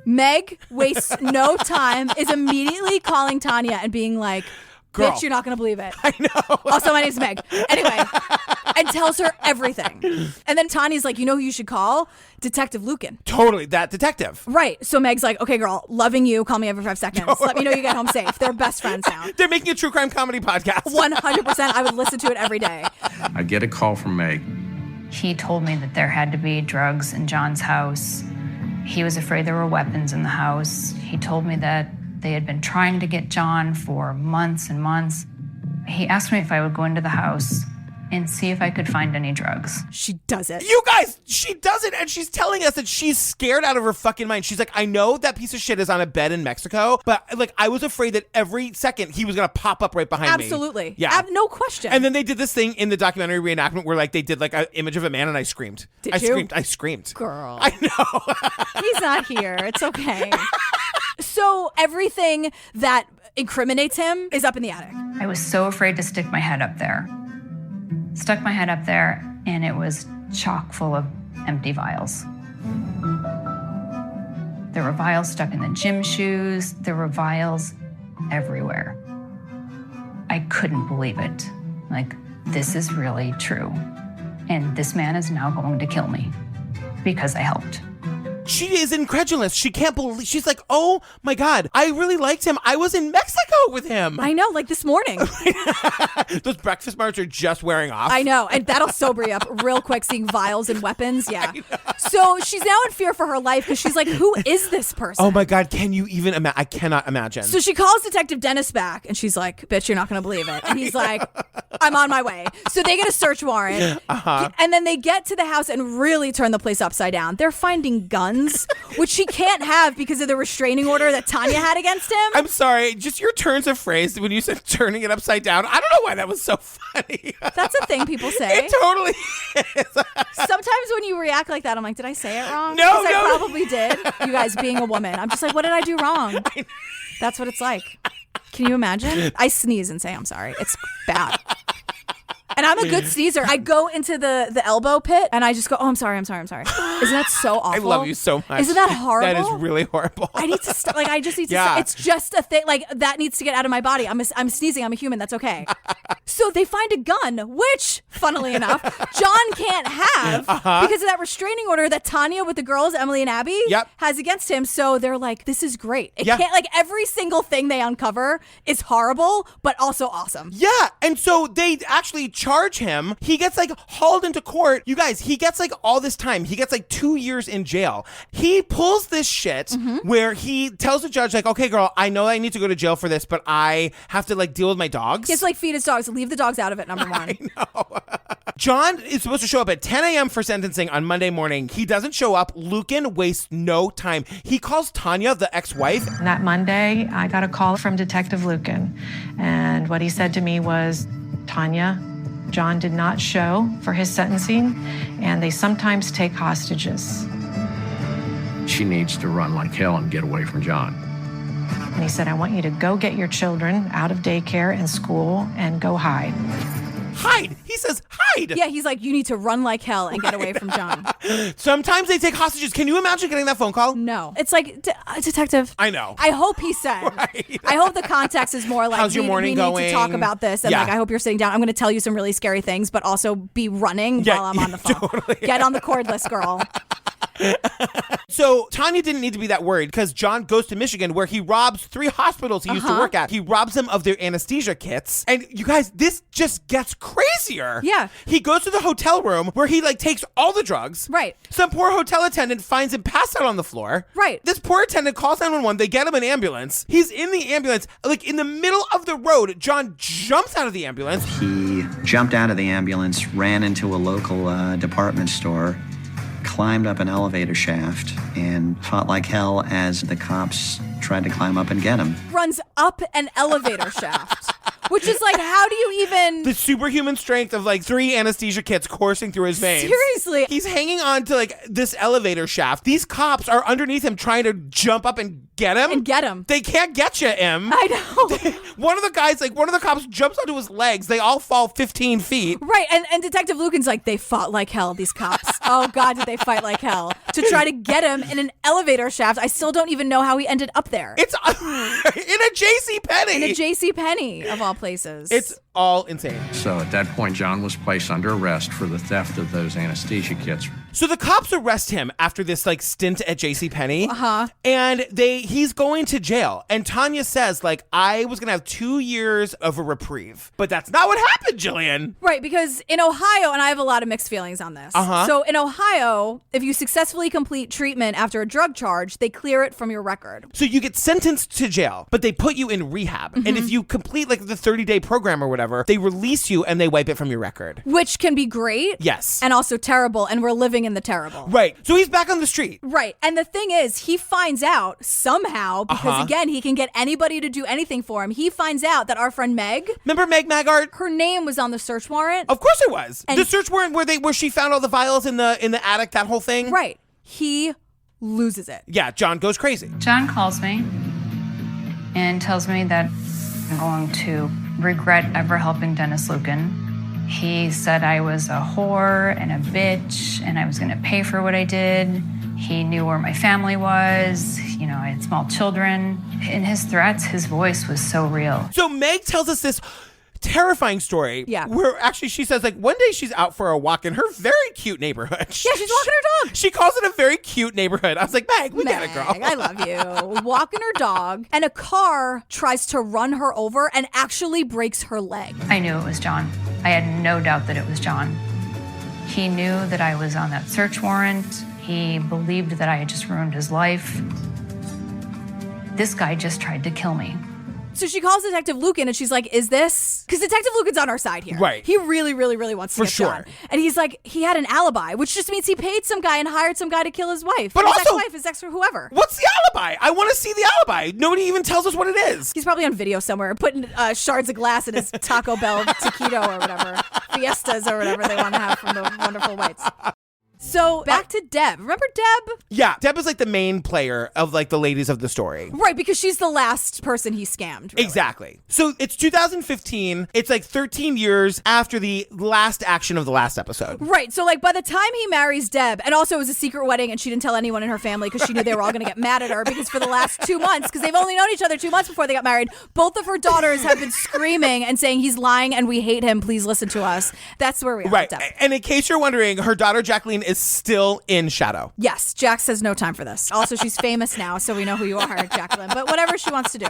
Meg wastes no time, is immediately calling Tanya and being like, Girl. bitch, you're not going to believe it. I know. Also, my name's Meg. Anyway, and tells her everything. And then Tanya's like, you know who you should call? Detective Lucan. Totally, that detective. Right. So Meg's like, okay, girl, loving you. Call me every 5 seconds. Let me know you get home safe. They're best friends now. They're making a true crime comedy podcast. 100%. I would listen to it every day. I get a call from Meg. He told me that there had to be drugs in John's house. He was afraid there were weapons in the house. He told me that they had been trying to get John for months and months. He asked me if I would go into the house and see if I could find any drugs. She does it. You guys, she does it, and she's telling us that she's scared out of her fucking mind. She's like, I know that piece of shit is on a bed in Mexico, but like, I was afraid that every second he was gonna pop up right behind me. Absolutely. Yeah. No question. And then they did this thing in the documentary reenactment where like they did like an image of a man and I screamed. Did I you? I screamed. Girl. I know. He's not here. It's okay. So everything that incriminates him is up in the attic. I was so afraid to stick my head up there. Stuck my head up there, and it was chock full of empty vials. There were vials stuck in the gym shoes. There were vials everywhere. I couldn't believe it. Like, this is really true. And this man is now going to kill me because I helped. She is incredulous. She can't believe. She's like, oh my God, I really liked him. I was in Mexico with him. I know, like this morning. Those breakfast marks are just wearing off. I know, and that'll sober you up real quick, seeing vials and weapons. Yeah. So she's now in fear for her life because she's like, who is this person? Oh my God, can you even imagine? I cannot imagine. So she calls Detective Dennis back, and she's like, bitch, you're not going to believe it. And he's like, I'm on my way. So they get a search warrant, and then they get to the house and really turn the place upside down. They're finding guns, which she can't have because of the restraining order that Tanya had against him. I'm sorry, just your turns of phrase when you said turning it upside down. I don't know why that was so funny. That's a thing people say. It totally is. Sometimes when you react like that, I'm like, did I say it wrong? No, Because no. I probably did. You guys, being a woman, I'm just like, what did I do wrong? That's what it's like. Can you imagine? I sneeze and say I'm sorry. It's bad. And I'm a good sneezer. I go into the elbow pit and I just go, oh, I'm sorry. Isn't that so awful? I love you so much. Isn't that horrible? That is really horrible. I need to stop. Like, I just need to Yeah. stop. It's just a thing. Like, that needs to get out of my body. I'm sneezing. I'm a human. That's okay. So they find a gun, which, funnily enough, John can't have because of that restraining order that Tanya with the girls, Emily and Abby, has against him. So they're like, this is great. It can't, like, every single thing they uncover is horrible, but also awesome. Yeah, and so they actually charge him. He gets like hauled into court. You guys, he gets like all this time. He gets like 2 years in jail. He pulls this shit where he tells the judge like, okay, girl, I know I need to go to jail for this, but I have to like deal with my dogs. He has to like feed his dogs. Leave the dogs out of it, number one. I know. John is supposed to show up at 10 a.m. for sentencing on Monday morning. He doesn't show up. Lucan wastes no time. He calls Tanya, the ex-wife. That Monday, I got a call from Detective Lucan. And what he said to me was, Tanya, John did not show for his sentencing, and they sometimes take hostages. She needs to run like hell and get away from John. And he said, I want you to go get your children out of daycare and school and go hide. Hide. He says, hide. died. Yeah, he's like, you need to run like hell and get away from John. Sometimes they take hostages. Can you imagine getting that phone call? No. It's like, detective. I know. I hope he said. Right. I hope the context is more like, how's your morning we going? need to talk about this. And like, I hope you're sitting down. I'm going to tell you some really scary things, but also be running while I'm on the phone. Totally. Get on the cordless, girl. So Tanya didn't need to be that worried because John goes to Michigan where he robs 3 hospitals he used to work at. He robs them of their anesthesia kits. And you guys, this just gets crazier. Yeah. He goes to the hotel room where he like takes all the drugs. Right. Some poor hotel attendant finds him passed out on the floor. Right. This poor attendant calls 911. They get him an ambulance. He's in the ambulance. Like in the middle of the road, John jumps out of the ambulance. He jumped out of the ambulance, ran into a local department store, climbed up an elevator shaft, and fought like hell as the cops tried to climb up and get him. Runs up an elevator shaft. Which is like, how do you even... The superhuman strength of like 3 anesthesia kits coursing through his veins. Seriously. He's hanging on to like this elevator shaft. These cops are underneath him trying to jump up and get him. They can't get you, Em. I know. One of the cops jumps onto his legs. They all fall 15 feet. Right. And Detective Lucan's like, they fought like hell, these cops. Oh, God, did they fight like hell to try to get him in an elevator shaft. I still don't even know how he ended up there. It's in a JCPenney. In a JCPenney, of all places. It's all insane. So at that point, John was placed under arrest for the theft of those anesthesia kits. So the cops arrest him after this like stint at JCPenney. Uh-huh. And he's going to jail. And Tanya says, like, I was going to have 2 years of a reprieve. But that's not what happened, Jillian. Right, because in Ohio, and I have a lot of mixed feelings on this. So in Ohio, if you successfully complete treatment after a drug charge, they clear it from your record. So you get sentenced to jail, but they put you in rehab. And if you complete like the 30-day program or whatever, they release you and they wipe it from your record. Which can be great. Yes. And also terrible, and we're living in the terrible. Right. So he's back on the street. Right. And the thing is, he finds out somehow, because again, he can get anybody to do anything for him. He finds out that our friend Meg. Remember Meg Maggart? Her name was on the search warrant. Of course it was. And the search warrant where she found all the vials in the attic, that whole thing. Right. He loses it. Yeah, John goes crazy. John calls me and tells me that I'm going to regret ever helping Dennis Lucan. He said I was a whore and a bitch and I was going to pay for what I did. He knew where my family was. You know, I had small children. In his threats, his voice was so real. So Meg tells us this terrifying story. Yeah. Where actually she says like one day she's out for a walk in her very cute neighborhood. Yeah, she's walking her dog. She calls it a very cute neighborhood. I was like, Meg, we get it, girl. I love you. Walking her dog, and a car tries to run her over and actually breaks her leg. I knew it was John. I had no doubt that it was John. He knew that I was on that search warrant. He believed that I had just ruined his life. This guy just tried to kill me. So she calls Detective Lucan and she's like, is this... Because Detective Lucan's on our side here. Right. He really, really, really wants to get John. And he's like, he had an alibi, which just means he paid some guy and hired some guy to kill his wife. But his also... ex-wife, his ex or whoever. What's the alibi? I want to see the alibi. Nobody even tells us what it is. He's probably on video somewhere, putting shards of glass in his Taco Bell taquito or whatever. Fiestas or whatever they want to have from the Wonderful Whites. So back to Deb. Remember Deb? Yeah, Deb is like the main player of like the ladies of the story. Right, because she's the last person he scammed. Really. Exactly. So it's 2015. It's like 13 years after the last action of the last episode. Right. So like by the time he marries Deb, and also it was a secret wedding and she didn't tell anyone in her family because she knew they were all going to get mad at her because for the last 2 months, because they've only known each other 2 months before they got married, both of her daughters have been screaming and saying he's lying and we hate him. Please listen to us. That's where we are. Right. With Deb. And in case you're wondering, her daughter Jacqueline is still in shadow. Yes, Jax has no time for this. Also, she's famous now, so we know who you are, Jacqueline. But whatever she wants to do.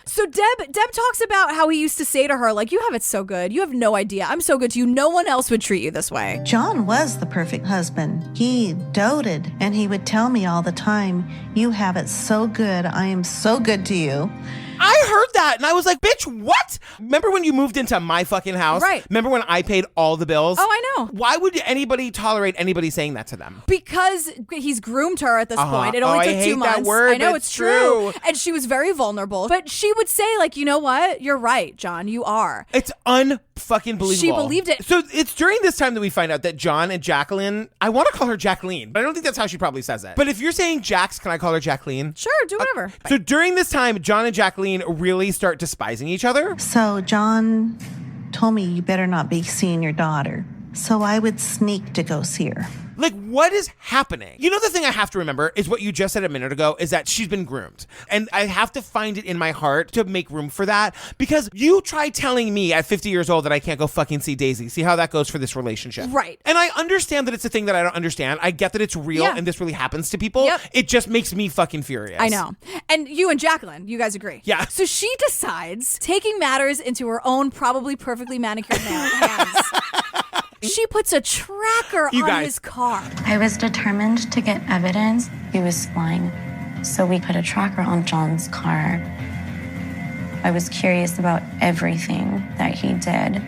So Deb talks about how he used to say to her, like, you have it so good. You have no idea. I'm so good to you. No one else would treat you this way. John was the perfect husband. He doted, and he would tell me all the time, you have it so good. I am so good to you. I heard that and I was like, bitch, what? Remember when you moved into my fucking house? Right. Remember when I paid all the bills? Oh, I know. Why would anybody tolerate anybody saying that to them? Because he's groomed her at this point. It only took 2 months. That word, I know it's true. And she was very vulnerable. But she would say, like, you know what? You're right, John. You are. It's unfucking believable. She believed it. So it's during this time that we find out that John and Jacqueline, I want to call her Jacqueline, but I don't think that's how she probably says it. But if you're saying Jax, can I call her Jacqueline? Sure, do whatever. So during this time, John and Jacqueline really start despising each other. So John told me, you better not be seeing your daughter. So I would sneak to go see her. Like, what is happening? You know, the thing I have to remember is what you just said a minute ago, is that she's been groomed. And I have to find it in my heart to make room for that, because you try telling me at 50 years old that I can't go fucking see Daisy. See how that goes for this relationship. Right. And I understand that it's a thing that I don't understand. I get that it's real and this really happens to people. Yep. It just makes me fucking furious. I know. And you and Jacqueline, you guys agree. Yeah. So she decides, taking matters into her own probably perfectly manicured hands, she puts a tracker on his car. I was determined to get evidence. He was lying. So we put a tracker on John's car. I was curious about everything that he did.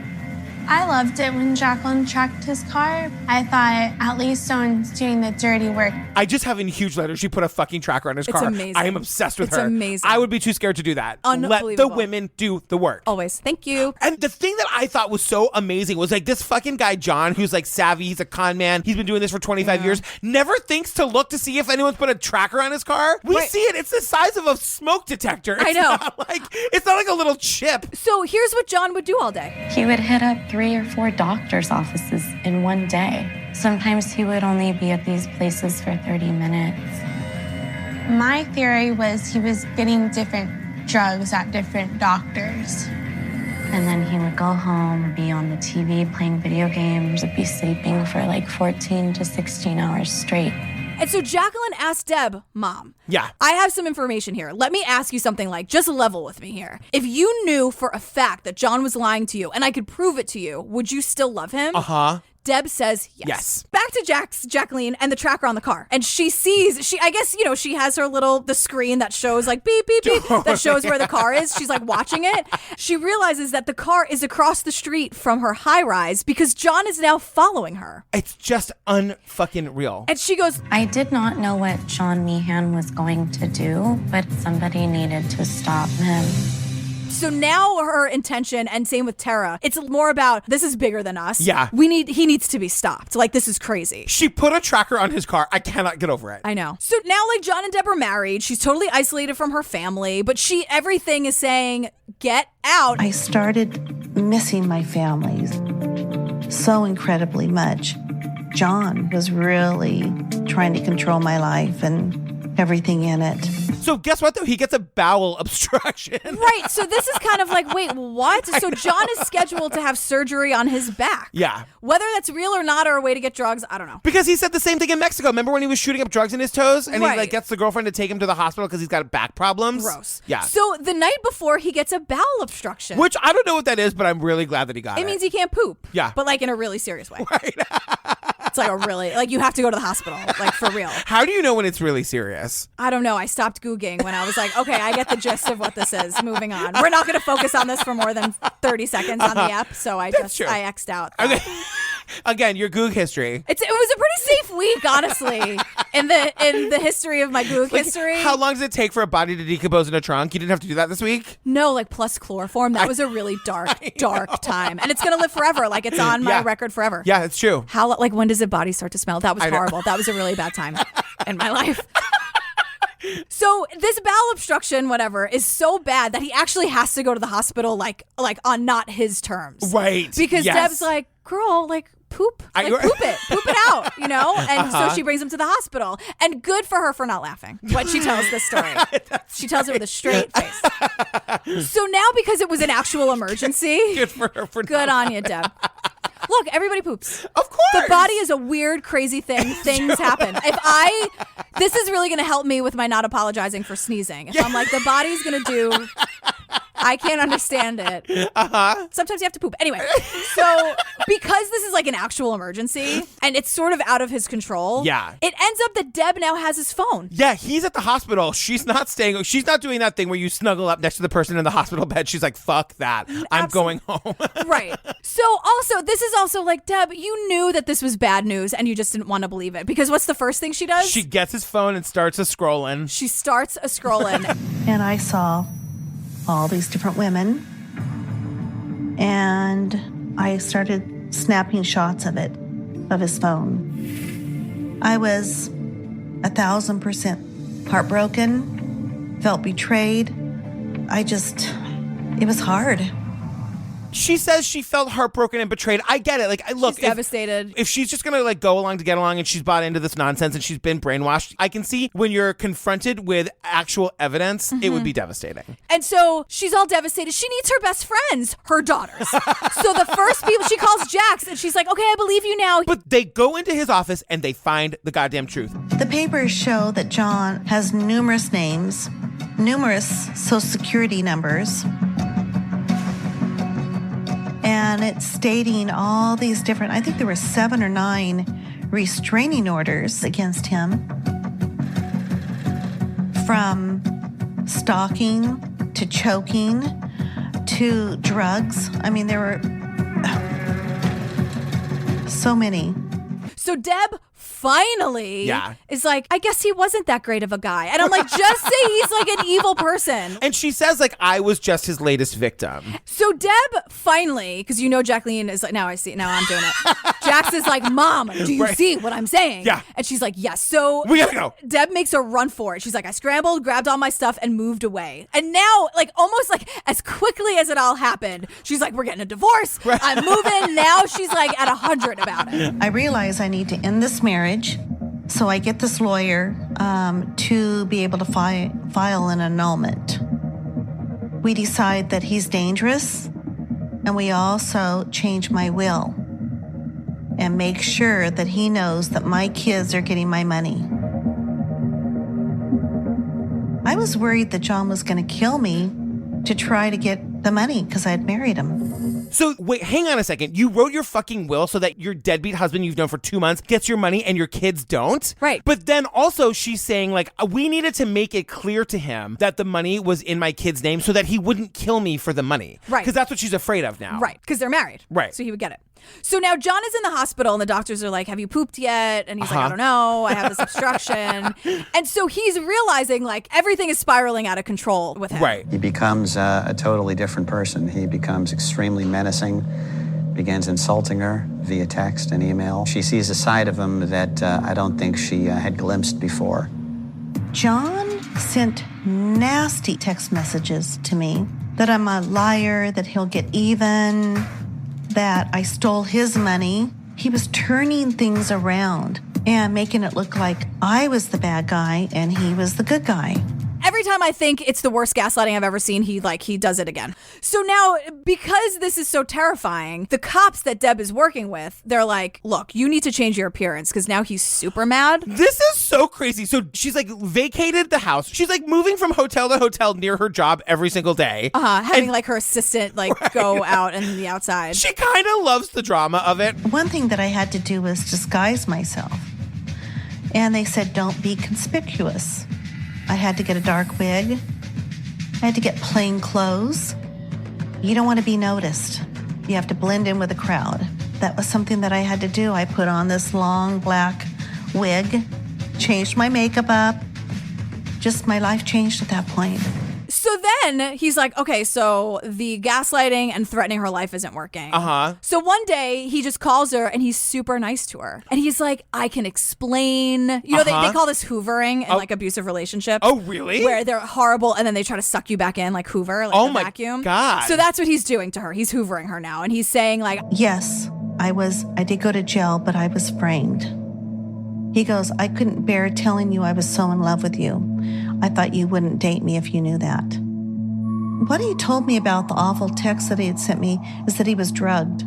I loved it when Jacqueline tracked his car. I thought, at least someone's doing the dirty work. I just have in huge letters, she put a fucking tracker on his car. It's amazing. I am obsessed with her. It's amazing. I would be too scared to do that. Unbelievable. Let the women do the work. Always. Thank you. And the thing that I thought was so amazing was like this fucking guy, John, who's like savvy. He's a con man. He's been doing this for 25 years. Never thinks to look to see if anyone's put a tracker on his car. We see it. It's the size of a smoke detector. I know. It's not like a little chip. So here's what John would do all day. He would hit up 3 or 4 doctor's offices in one day. Sometimes he would only be at these places for 30 minutes. My theory was he was getting different drugs at different doctors. And then he would go home, be on the TV playing video games, be sleeping for like 14 to 16 hours straight. And so Jacqueline asked Deb, Mom, yeah, I have some information here. Let me ask you something, like, just level with me here. If you knew for a fact that John was lying to you and I could prove it to you, would you still love him? Uh-huh. Deb says yes. Back to Jacqueline and the tracker on the car. And she sees, I guess, she has her the screen that shows like beep, beep, beep, that shows where the car is. She's like watching it. She realizes that the car is across the street from her high rise because John is now following her. It's just unfucking real. And she goes, I did not know what John Meehan was going to do, but somebody needed to stop him. So now her intention, and same with Tara, it's more about, this is bigger than us. Yeah. He needs to be stopped. Like, this is crazy. She put a tracker on his car. I cannot get over it. I know. So now, like, John and Deb are married. She's totally isolated from her family, but everything is saying, get out. I started missing my family so incredibly much. John was really trying to control my life and everything in it. So guess what, though? He gets a bowel obstruction. Right. So this is kind of like, wait, what? So John is scheduled to have surgery on his back. Yeah. Whether that's real or not, or a way to get drugs, I don't know. Because he said the same thing in Mexico. Remember when he was shooting up drugs in his toes? And Right. he like gets the girlfriend to take him to the hospital because he's got back problems? Gross. Yeah. So the night before, he gets a bowel obstruction. Which I don't know what that is, but I'm really glad that he got it. It means he can't poop. Yeah. But like in a really serious way. Right. It's like a really, like you have to go to the hospital, like for real. How do you know when it's really serious? I don't know. I stopped Googling when I was like, okay, I get the gist of what this is. Moving on. We're not going to focus on this for more than 30 seconds on the app. So I X'd out. Okay. Again, your Goog history. It was a pretty safe week, honestly, in the history of my Goog history. How long does it take for a body to decompose in a trunk? You didn't have to do that this week? No, like plus chloroform. That was a really dark time. And it's going to live forever. Like it's on my record forever. Yeah, it's true. How, like when does a body start to smell? That was horrible. That was a really bad time in my life. So this bowel obstruction, whatever, is so bad that he actually has to go to the hospital like on not his terms. Right. Because Deb's like, girl, like poop. Like, poop it out, And so she brings him to the hospital. And good for her for not laughing when she tells this story. She tells it with a straight face. So now because it was an actual emergency. Good for her for good on you, Deb. Look, everybody poops. Of course. The body is a weird, crazy thing. Things happen. This is really going to help me with my not apologizing for sneezing. If I'm like, the body's going to do, I can't understand it. Sometimes you have to poop. Anyway, so because this is like an actual emergency and it's sort of out of his control. Yeah. It ends up that Deb now has his phone. Yeah, he's at the hospital. She's not doing that thing where you snuggle up next to the person in the hospital bed. She's like, fuck that. I'm going home. Right. So also, this is also like, Deb, you knew that this was bad news and you just didn't want to believe it. Because what's the first thing she does? She gets his phone and starts a-scrolling. She starts a-scrolling. And I saw all these different women. And I started snapping shots of it, of his phone. I was 1,000% heartbroken, felt betrayed. It was hard. She says she felt heartbroken and betrayed. I get it. Like, look, she's devastated. If she's just gonna like go along to get along and she's bought into this nonsense and she's been brainwashed, I can see when you're confronted with actual evidence, it would be devastating. And so she's all devastated. She needs her best friends, her daughters. So the first people, she calls Jax and she's like, okay, I believe you now. But they go into his office and they find the goddamn truth. The papers show that John has numerous names, numerous social security numbers, and it's stating all these different, I think there were 7 or 9 restraining orders against him, from stalking to choking to drugs. I mean, there were so many. So Deb finally is like, I guess he wasn't that great of a guy. And I'm like, just say he's like an evil person. And she says, like, I was just his latest victim. So Deb finally, because you know Jacqueline is like, now I'm doing it. Jax is like, Mom, do you see what I'm saying? Yeah. And she's like, yes. So we gotta go. Deb makes a run for it. She's like, I scrambled, grabbed all my stuff, and moved away. And now, like, almost like as quickly as it all happened, she's like, we're getting a divorce. I'm moving. Now she's like at 100 about it. I realize I need to end this marriage. So I get this lawyer to be able to file an annulment. We decide that he's dangerous, and we also change my will and make sure that he knows that my kids are getting my money. I was worried that John was going to kill me to try to get the money because I had married him. So wait, hang on a second. You wrote your fucking will so that your deadbeat husband you've known for 2 months gets your money and your kids don't? Right. But then also she's saying like, we needed to make it clear to him that the money was in my kid's name so that he wouldn't kill me for the money. Right. Because that's what she's afraid of now. Right. Because they're married. Right. So he would get it. So now John is in the hospital and the doctors are like, have you pooped yet? And he's like, I don't know. I have this obstruction. And so he's realizing like everything is spiraling out of control with him. Right. He becomes a totally different person. He becomes extremely menacing, begins insulting her via text and email. She sees a side of him that I don't think she had glimpsed before. John sent nasty text messages to me that I'm a liar, that he'll get even, that I stole his money. He was turning things around and making it look like I was the bad guy and he was the good guy. Every time I think it's the worst gaslighting I've ever seen, he does it again. So now, because this is so terrifying, the cops that Deb is working with, they're like, look, you need to change your appearance because now he's super mad. This is so crazy. So she's like vacated the house. She's like moving from hotel to hotel near her job every single day. Having like her assistant go out in the outside. She kind of loves the drama of it. One thing that I had to do was disguise myself. And they said, don't be conspicuous. I had to get a dark wig. I had to get plain clothes. You don't want to be noticed. You have to blend in with the crowd. That was something that I had to do. I put on this long black wig, changed my makeup up. Just my life changed at that point. So then he's like, okay, so the gaslighting and threatening her life isn't working. So one day he just calls her and he's super nice to her. And he's like, I can explain. You know, they call this hoovering in like abusive relationships. Oh, really? Where they're horrible and then they try to suck you back in like Hoover, like the vacuum. God. So that's what he's doing to her. He's hoovering her now. And he's saying like, yes, I did go to jail, but I was framed. He goes, I couldn't bear telling you I was so in love with you. I thought you wouldn't date me if you knew that. What he told me about the awful text that he had sent me is that he was drugged.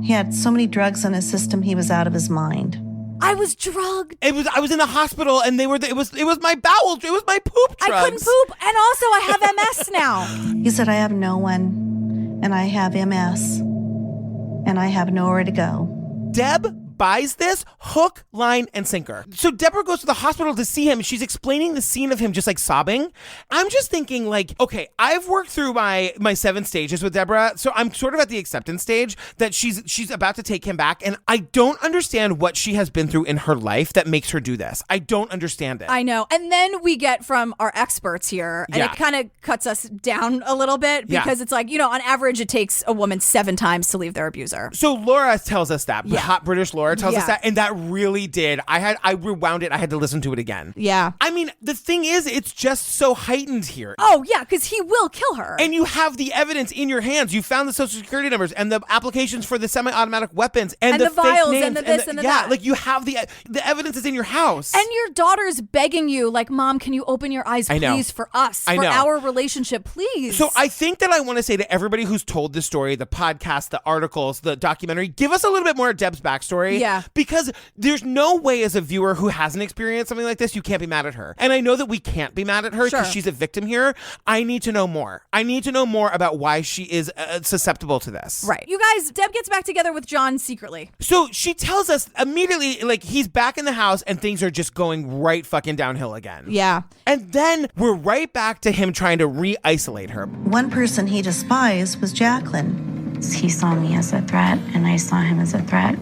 He had so many drugs in his system, he was out of his mind. I was drugged. I was in the hospital and it was my bowel, it was my poop drugs. I couldn't poop and also I have MS now. He said, I have no one and I have MS and I have nowhere to go. Deb buys this hook, line, and sinker. So Deborah goes to the hospital to see him. She's explaining the scene of him just like sobbing. I'm just thinking like, okay, I've worked through my 7 stages with Deborah. So I'm sort of at the acceptance stage that she's about to take him back. And I don't understand what she has been through in her life that makes her do this. I don't understand it. I know. And then we get from our experts here, and it kind of cuts us down a little bit because it's like, you know, on average, it takes a woman 7 times to leave their abuser. So Laura tells us that, hot British Laura Laura tells us Yeah. that, and that really did. I rewound it. I had to listen to it again. Yeah. I mean, the thing is, it's just so heightened here. Oh, yeah, because he will kill her. And you have the evidence in your hands. You found the social security numbers and the applications for the semi-automatic weapons and the fake vials names and the this and the yeah, that. like you have the evidence is in your house. And your daughter's begging you, like, Mom, can you open your eyes, I know. please, for us, I for know. our relationship, please? So I think that I want to say to everybody who's told this story, the podcast, the articles, the documentary, give us a little bit more of Deb's backstory. Yeah. Because there's no way as a viewer who hasn't experienced something like this, you can't be mad at her. And I know that we can't be mad at her because Sure. she's a victim here. I need to know more. I need to know more about why she is susceptible to this. Right. You guys, Deb gets back together with John secretly. So she tells us immediately, like, he's back in the house and things are just going right fucking downhill again. Yeah. And then we're right back to him trying to re-isolate her. One person he despised was Jacqueline. He saw me as a threat, and I saw him as a threat.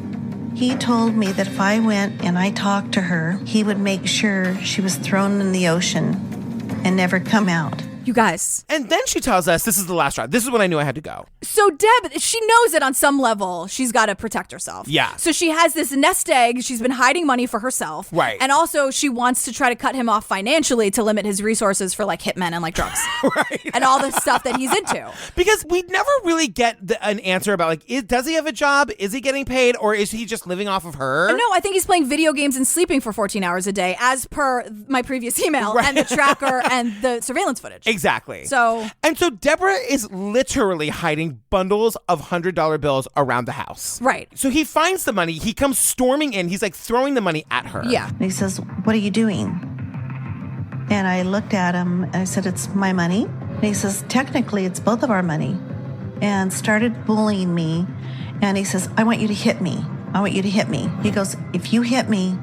He told me that if I went and I talked to her, he would make sure she was thrown in the ocean and never come out. You guys. And then she tells us, this is the last straw. This is when I knew I had to go. So Deb, she knows that on some level she's got to protect herself. Yeah. So she has this nest egg. She's been hiding money for herself. Right. And also she wants to try to cut him off financially to limit his resources for like hitmen and like drugs. Right. And all the stuff that he's into. Because we never really get an answer about, like, does he have a job? Is he getting paid? Or is he just living off of her? No, I think he's playing video games and sleeping for 14 hours a day, as per my previous email and the tracker and the surveillance footage. Exactly. So Deborah is literally hiding bundles of $100 bills around the house. Right. So he finds the money. He comes storming in. He's like throwing the money at her. Yeah. And he says, "What are you doing?" And I looked at him and I said, "It's my money." And he says, "Technically, it's both of our money." And started bullying me. And he says, "I want you to hit me. I want you to hit me." He goes, "If you hit me,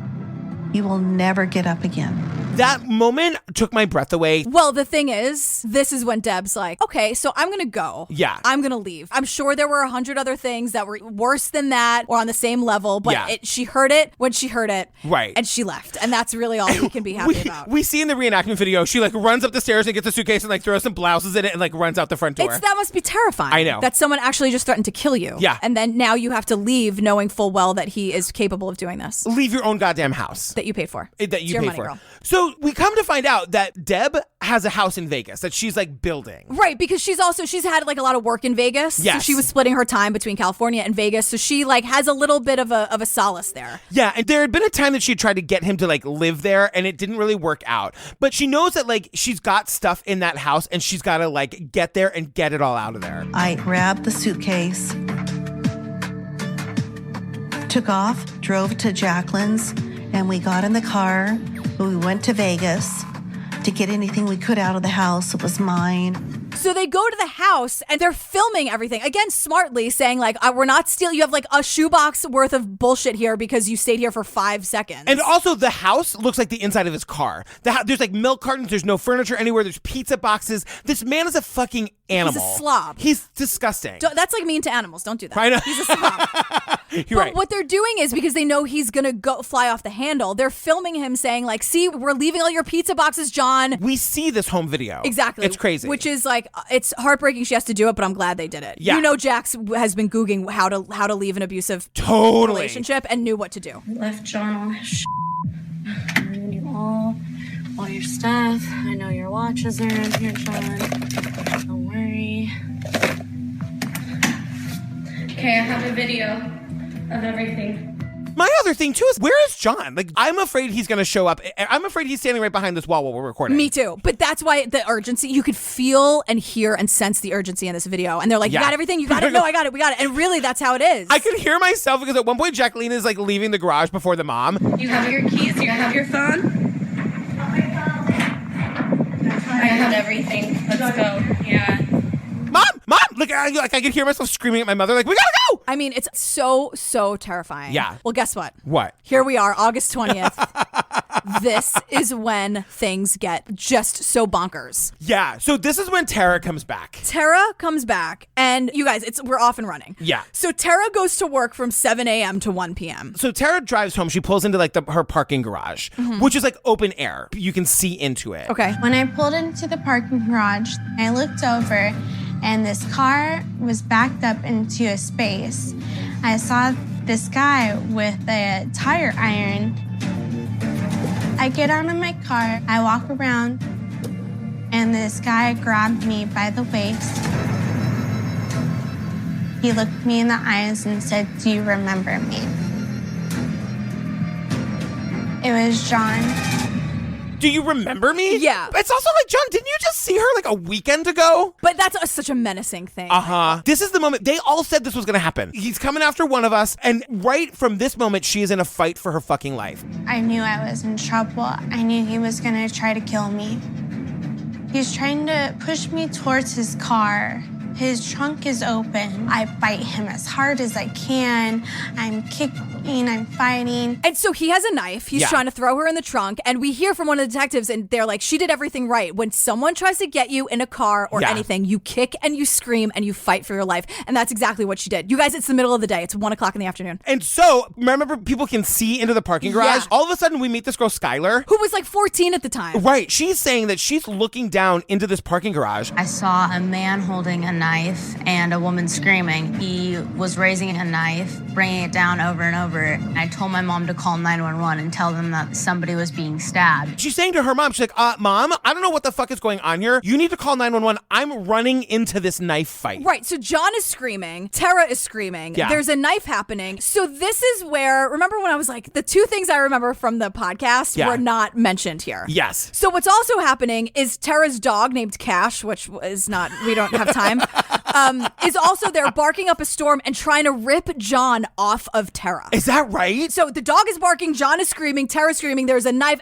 you will never get up again." That moment took my breath away. Well, the thing is, this is when Deb's like, okay, so I'm going to go. Yeah. I'm going to leave. I'm sure there were 100 other things that were worse than that or on the same level, but Yeah. she heard it when she heard it. Right. And she left. And that's really all we can be happy about. We see in the reenactment video, she like runs up the stairs and gets a suitcase and like throws some blouses in it and like runs out the front door. That must be terrifying. I know. That someone actually just threatened to kill you. Yeah. And then now you have to leave knowing full well that he is capable of doing this. Leave your own goddamn house. That you paid for. That It's you your paid money, for. girl. So we come to find out that Deb has a house in Vegas that she's like building. Right, because she's had like a lot of work in Vegas. Yes. So she was splitting her time between California and Vegas. So she like has a little bit of a solace there. Yeah, and there had been a time that she tried to get him to like live there and it didn't really work out. But she knows that like she's got stuff in that house and she's got to like get there and get it all out of there. I grabbed the suitcase, took off, drove to Jacqueline's, and we got in the car. We went to Vegas to get anything we could out of the house. It was mine. So they go to the house and they're filming everything. Again, smartly saying like, we're not stealing. You have like a shoebox worth of bullshit here because you stayed here for 5 seconds. And also the house looks like the inside of his car. There's like milk cartons. There's no furniture anywhere. There's pizza boxes. This man is a fucking animal. He's a slob. He's disgusting. That's like mean to animals. Don't do that. I know. He's a slob. You're right. But what they're doing is because they know he's going to go fly off the handle, they're filming him saying like, see, we're leaving all your pizza boxes, John. We see this home video. Exactly. It's crazy. Which is like, it's heartbreaking she has to do it, but I'm glad they did it. Yeah. You know, Jax has been Googling how to leave an abusive relationship and knew what to do. I left John all his shit. I ruined you all your stuff. I know your watches are in here, John. Don't worry. Okay, I have a video of everything. My other thing too is, where is John? Like, I'm afraid he's going to show up. I'm afraid he's standing right behind this wall while we're recording. Me too. But that's why the urgency, you could feel and hear and sense the urgency in this video. And they're like, Yeah. You got everything? You got it? No, I got it. We got it. And really, that's how it is. I could hear myself because at one point Jacqueline is like leaving the garage before the mom. You have your keys? You have your phone? I have everything. Let's go. Yeah. Mom! Look, I could hear myself screaming at my mother like, we gotta go! I mean, it's so terrifying. Yeah. Well, guess what? What? Here we are, August 20th. This is when things get just so bonkers. Yeah, so this is when Tara comes back. Tara comes back, and you guys, we're off and running. Yeah. So Tara goes to work from 7 a.m. to 1 p.m. So Tara drives home. She pulls into like her parking garage, which is like open air. You can see into it. Okay. When I pulled into the parking garage, I looked over and this car was backed up into a space. I saw this guy with a tire iron. I get out of my car, I walk around, and this guy grabbed me by the waist. He looked me in the eyes and said, "Do you remember me?" It was John. Do you remember me? Yeah. It's also like, John, didn't you just see her like a weekend ago? But that's such a menacing thing. This is the moment. They all said this was going to happen. He's coming after one of us. And right from this moment, she is in a fight for her fucking life. I knew I was in trouble. I knew he was going to try to kill me. He's trying to push me towards his car. His trunk is open. I bite him as hard as I can. I'm kicking, I'm fighting. And so he has a knife. He's trying to throw her in the trunk. And we hear from one of the detectives, and they're like, she did everything right. When someone tries to get you in a car or anything, you kick and you scream and you fight for your life. And that's exactly what she did. You guys, it's the middle of the day. It's 1 o'clock in the afternoon. And so, remember, people can see into the parking garage? All of a sudden, we meet this girl, Skylar. Who was like 14 at the time. Right. She's saying that she's looking down into this parking garage. I saw a man holding a knife and a woman screaming. He was raising a knife, bringing it down over and over. I told my mom to call 911 and tell them that somebody was being stabbed. She's saying to her mom, she's like, Mom, I don't know what the fuck is going on here. You need to call 911. I'm running into this knife fight. Right. So John is screaming. Tara is screaming. Yeah. There's a knife happening. So this is where, remember when I was like, the two things I remember from the podcast were not mentioned here. Yes. So what's also happening is Tara's dog named Cash, which is not, we don't have time, is also there barking up a storm and trying to rip John off of Tara. Is that right? So the dog is barking, John is screaming, Tara's screaming, there's a knife.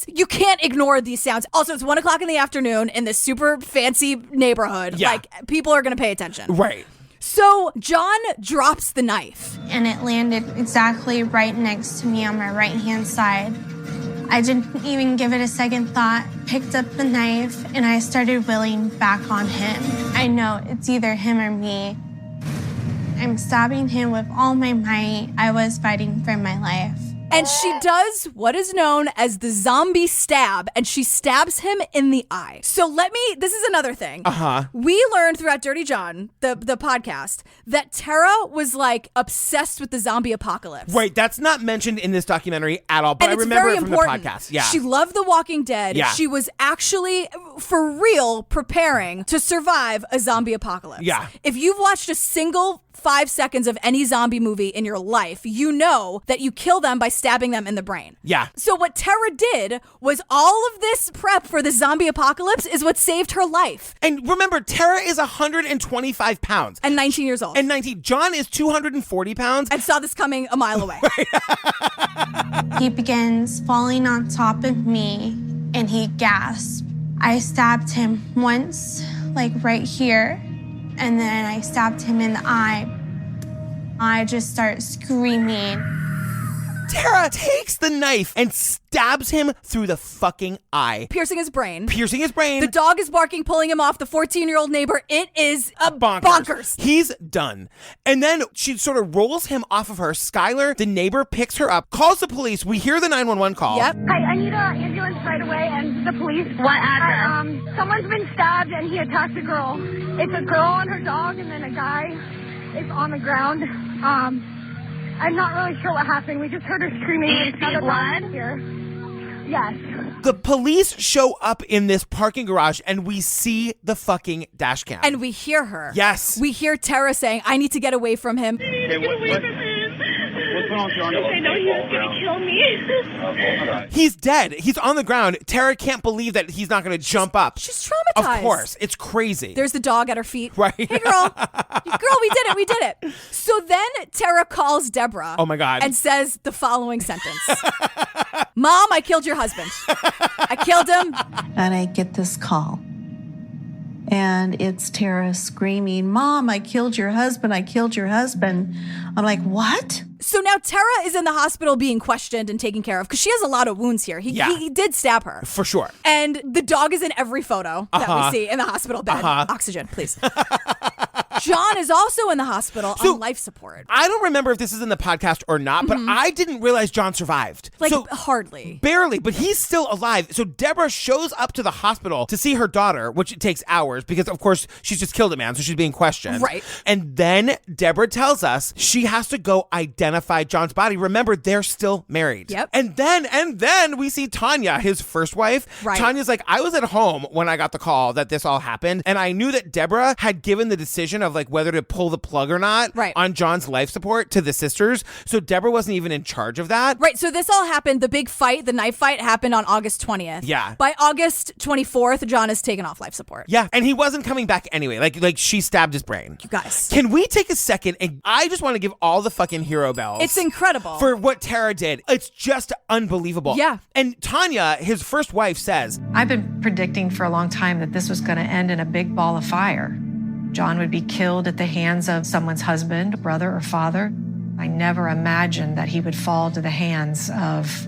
You can't ignore these sounds. Also, it's 1 o'clock in the afternoon in this super fancy neighborhood. Yeah. Like, people are going to pay attention. Right. So John drops the knife. And it landed exactly right next to me on my right-hand side. I didn't even give it a second thought, picked up the knife, and I started wheeling back on him. I know it's either him or me. I'm stabbing him with all my might. I was fighting for my life. And she does what is known as the zombie stab, and she stabs him in the eye. So this is another thing. We learned throughout Dirty John, the podcast, that Tara was like obsessed with the zombie apocalypse. Right, that's not mentioned in this documentary at all, but and I remember it from important. the podcast. Yeah. She loved The Walking Dead. Yeah. She was actually, for real, preparing to survive a zombie apocalypse. Yeah. If you've watched a single 5 seconds of any zombie movie in your life, you know that you kill them by stabbing them in the brain. Yeah. So what Tara did was all of this prep for the zombie apocalypse is what saved her life. And remember, Tara is 125 pounds. And 19 years old. And 19. John is 240 pounds. And saw this coming a mile away. He begins falling on top of me, and he gasped. I stabbed him once, like right here, and then I stabbed him in the eye. I just start screaming. Tara takes the knife and stabs him through the fucking eye. Piercing his brain. The dog is barking, pulling him off. The 14-year-old neighbor, it is bonkers. He's done. And then she sort of rolls him off of her. Skylar, the neighbor, picks her up, calls the police. We hear the 911 call. Yep. Hi, I need an ambulance right away and the police. What address? Someone's been stabbed and he attacked a girl. It's a girl and her dog, and then a guy is on the ground. I'm not really sure what happened. We just heard her screaming. Do you see blood? Here. Yes. The police show up in this parking garage and we see the fucking dash cam. And we hear her. Yes. We hear Tara saying, I need to get away from him. What's wrong, John? I know he was going to kill me. He's dead. He's on the ground. Tara can't believe that he's not going to jump up. She's traumatized. Of course. It's crazy. There's the dog at her feet. Right. Hey, girl. Girl, we did it. So then Tara calls Debra. Oh, my God. And says the following sentence. Mom, I killed your husband. I killed him. And I get this call. And it's Tara screaming, Mom, I killed your husband. I killed your husband. I'm like, what? So now Tara is in the hospital being questioned and taken care of because she has a lot of wounds here. He did stab her. For sure. And the dog is in every photo that we see in the hospital bed. Oxygen, please. John is also in the hospital on life support. I don't remember if this is in the podcast or not, but I didn't realize John survived. Like, hardly. Barely, but he's still alive. So Debra shows up to the hospital to see her daughter, which it takes hours because, of course, she's just killed a man, so she's being questioned. Right. And then Debra tells us she has to go identify John's body. Remember, they're still married. Yep. And then we see Tanya, his first wife. Right. Tanya's like, I was at home when I got the call that this all happened, and I knew that Debra had given the decision of like whether to pull the plug or not on John's life support to the sisters. So Debra wasn't even in charge of that. Right. So this all happened. The big fight, the knife fight, happened on August 20th. Yeah. By August 24th, John is taken off life support. Yeah, and he wasn't coming back anyway. Like she stabbed his brain. You guys. Can we take a second and I just want to give all the fucking hero bells. It's incredible. For what Tara did. It's just unbelievable. Yeah. And Tanya, his first wife, says, I've been predicting for a long time that this was going to end in a big ball of fire. John would be killed at the hands of someone's husband, brother, or father. I never imagined that he would fall to the hands of,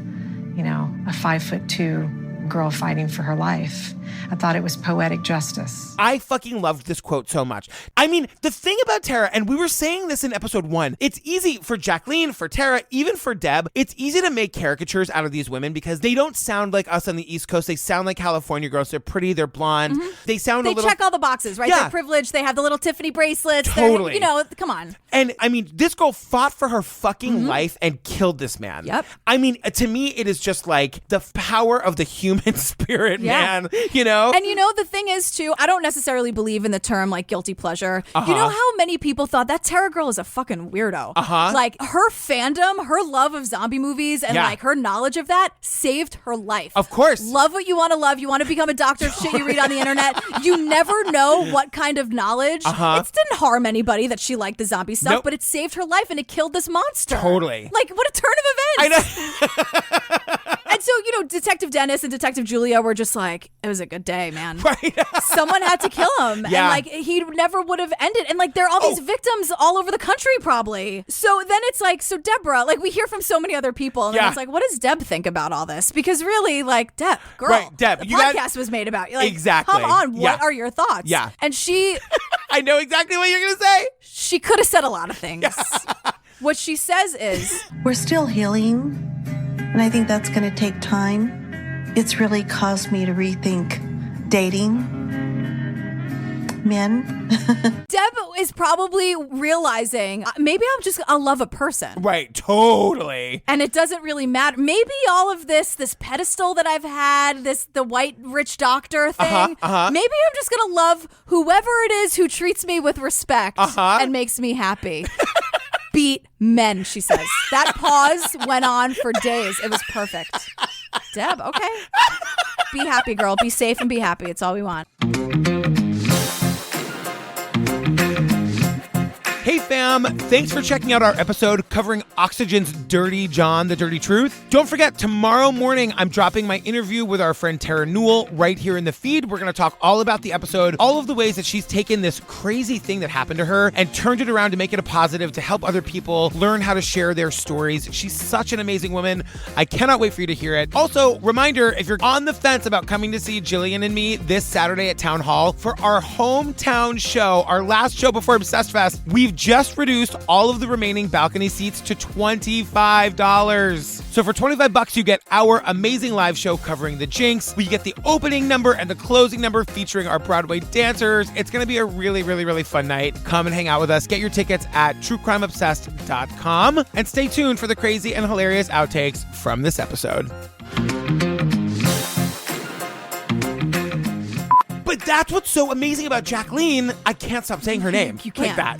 a 5'2" girl fighting for her life. I thought it was poetic justice. I fucking loved this quote so much. I mean, the thing about Tara, and we were saying this in episode 1, it's easy for Jacqueline, for Tara, even for Deb, it's easy to make caricatures out of these women because they don't sound like us on the East Coast. They sound like California girls. They're pretty, they're blonde. They sound a little... They check all the boxes, right? Yeah. They're privileged. They have the little Tiffany bracelets. Totally. Come on. And I mean, this girl fought for her fucking life and killed this man. Yep. I mean, to me, it is just like the power of the human spirit, man. And the thing is, too, I don't necessarily believe in the term like guilty pleasure. Uh-huh. You know how many people thought that Tara girl is a fucking weirdo? Uh-huh. Like her fandom, her love of zombie movies, and like her knowledge of that saved her life. Of course. Love what you want to love. You want to become a doctor of shit you read on the internet. You never know what kind of knowledge. It didn't harm anybody that she liked the zombie stuff, but it saved her life and it killed this monster. Totally. Like, what a turn of events. I know. And so, Detective Dennis and Detective Julia were just like, it was a good day, man. Right. Someone had to kill him. Yeah. And like, he never would have ended. And like, there are all these victims all over the country probably. So then it's like, so Debra, like we hear from so many other people. And then it's like, what does Deb think about all this? Because really, like, Deb, girl, right, Deb, the you podcast was made about you. Like, exactly. Come on, what are your thoughts? Yeah. And she... I know exactly what you're going to say. She could have said a lot of things. What she says is... We're still healing, and I think that's going to take time. It's really caused me to rethink dating men. Deb is probably realizing maybe I'll love a person. Right, totally. And it doesn't really matter. Maybe all of this pedestal that I've had, the white rich doctor thing, maybe I'm just going to love whoever it is who treats me with respect and makes me happy. Beat men, she says. That pause went on for days. It was perfect. Deb, okay. Be happy, girl. Be safe and be happy. It's all we want. Hey fam, thanks for checking out our episode covering Oxygen's Dirty John, The Dirty Truth. Don't forget, tomorrow morning, I'm dropping my interview with our friend Debra Newell right here in the feed. We're going to talk all about the episode, all of the ways that she's taken this crazy thing that happened to her and turned it around to make it a positive, to help other people learn how to share their stories. She's such an amazing woman. I cannot wait for you to hear it. Also, reminder, if you're on the fence about coming to see Jillian and me this Saturday at Town Hall for our hometown show, our last show before Obsessed Fest, we've just reduced all of the remaining balcony seats to $25. So for $25, you get our amazing live show covering the Jinx. We get the opening number and the closing number featuring our Broadway dancers. It's going to be a really, really, really fun night. Come and hang out with us. Get your tickets at truecrimeobsessed.com and stay tuned for the crazy and hilarious outtakes from this episode. But that's what's so amazing about Jacqueline. I can't stop saying her name. You can't. Like that.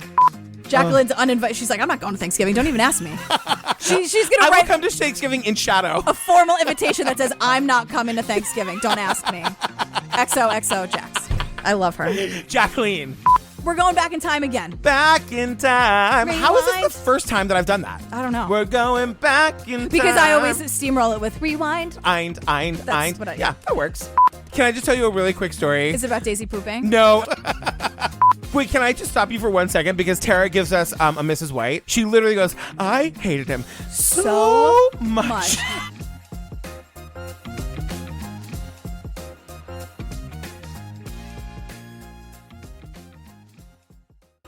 Jacqueline's uninvited. She's like, I'm not going to Thanksgiving. Don't even ask me. She's going to I write will come to Thanksgiving in shadow. a formal invitation that says, I'm not coming to Thanksgiving. Don't ask me. XOXO Jax. I love her. Jacqueline. We're going back in time again. Back in time. Rewind. How is this the first time that I've done that? I don't know. We're going back in time. Because I always steamroll it with rewind. That's what I do. Yeah, that works. Can I just tell you a really quick story? Is it about Daisy pooping? No. Wait, can I just stop you for 1 second? Because Tara gives us a Mrs. White. She literally goes, I hated him so much.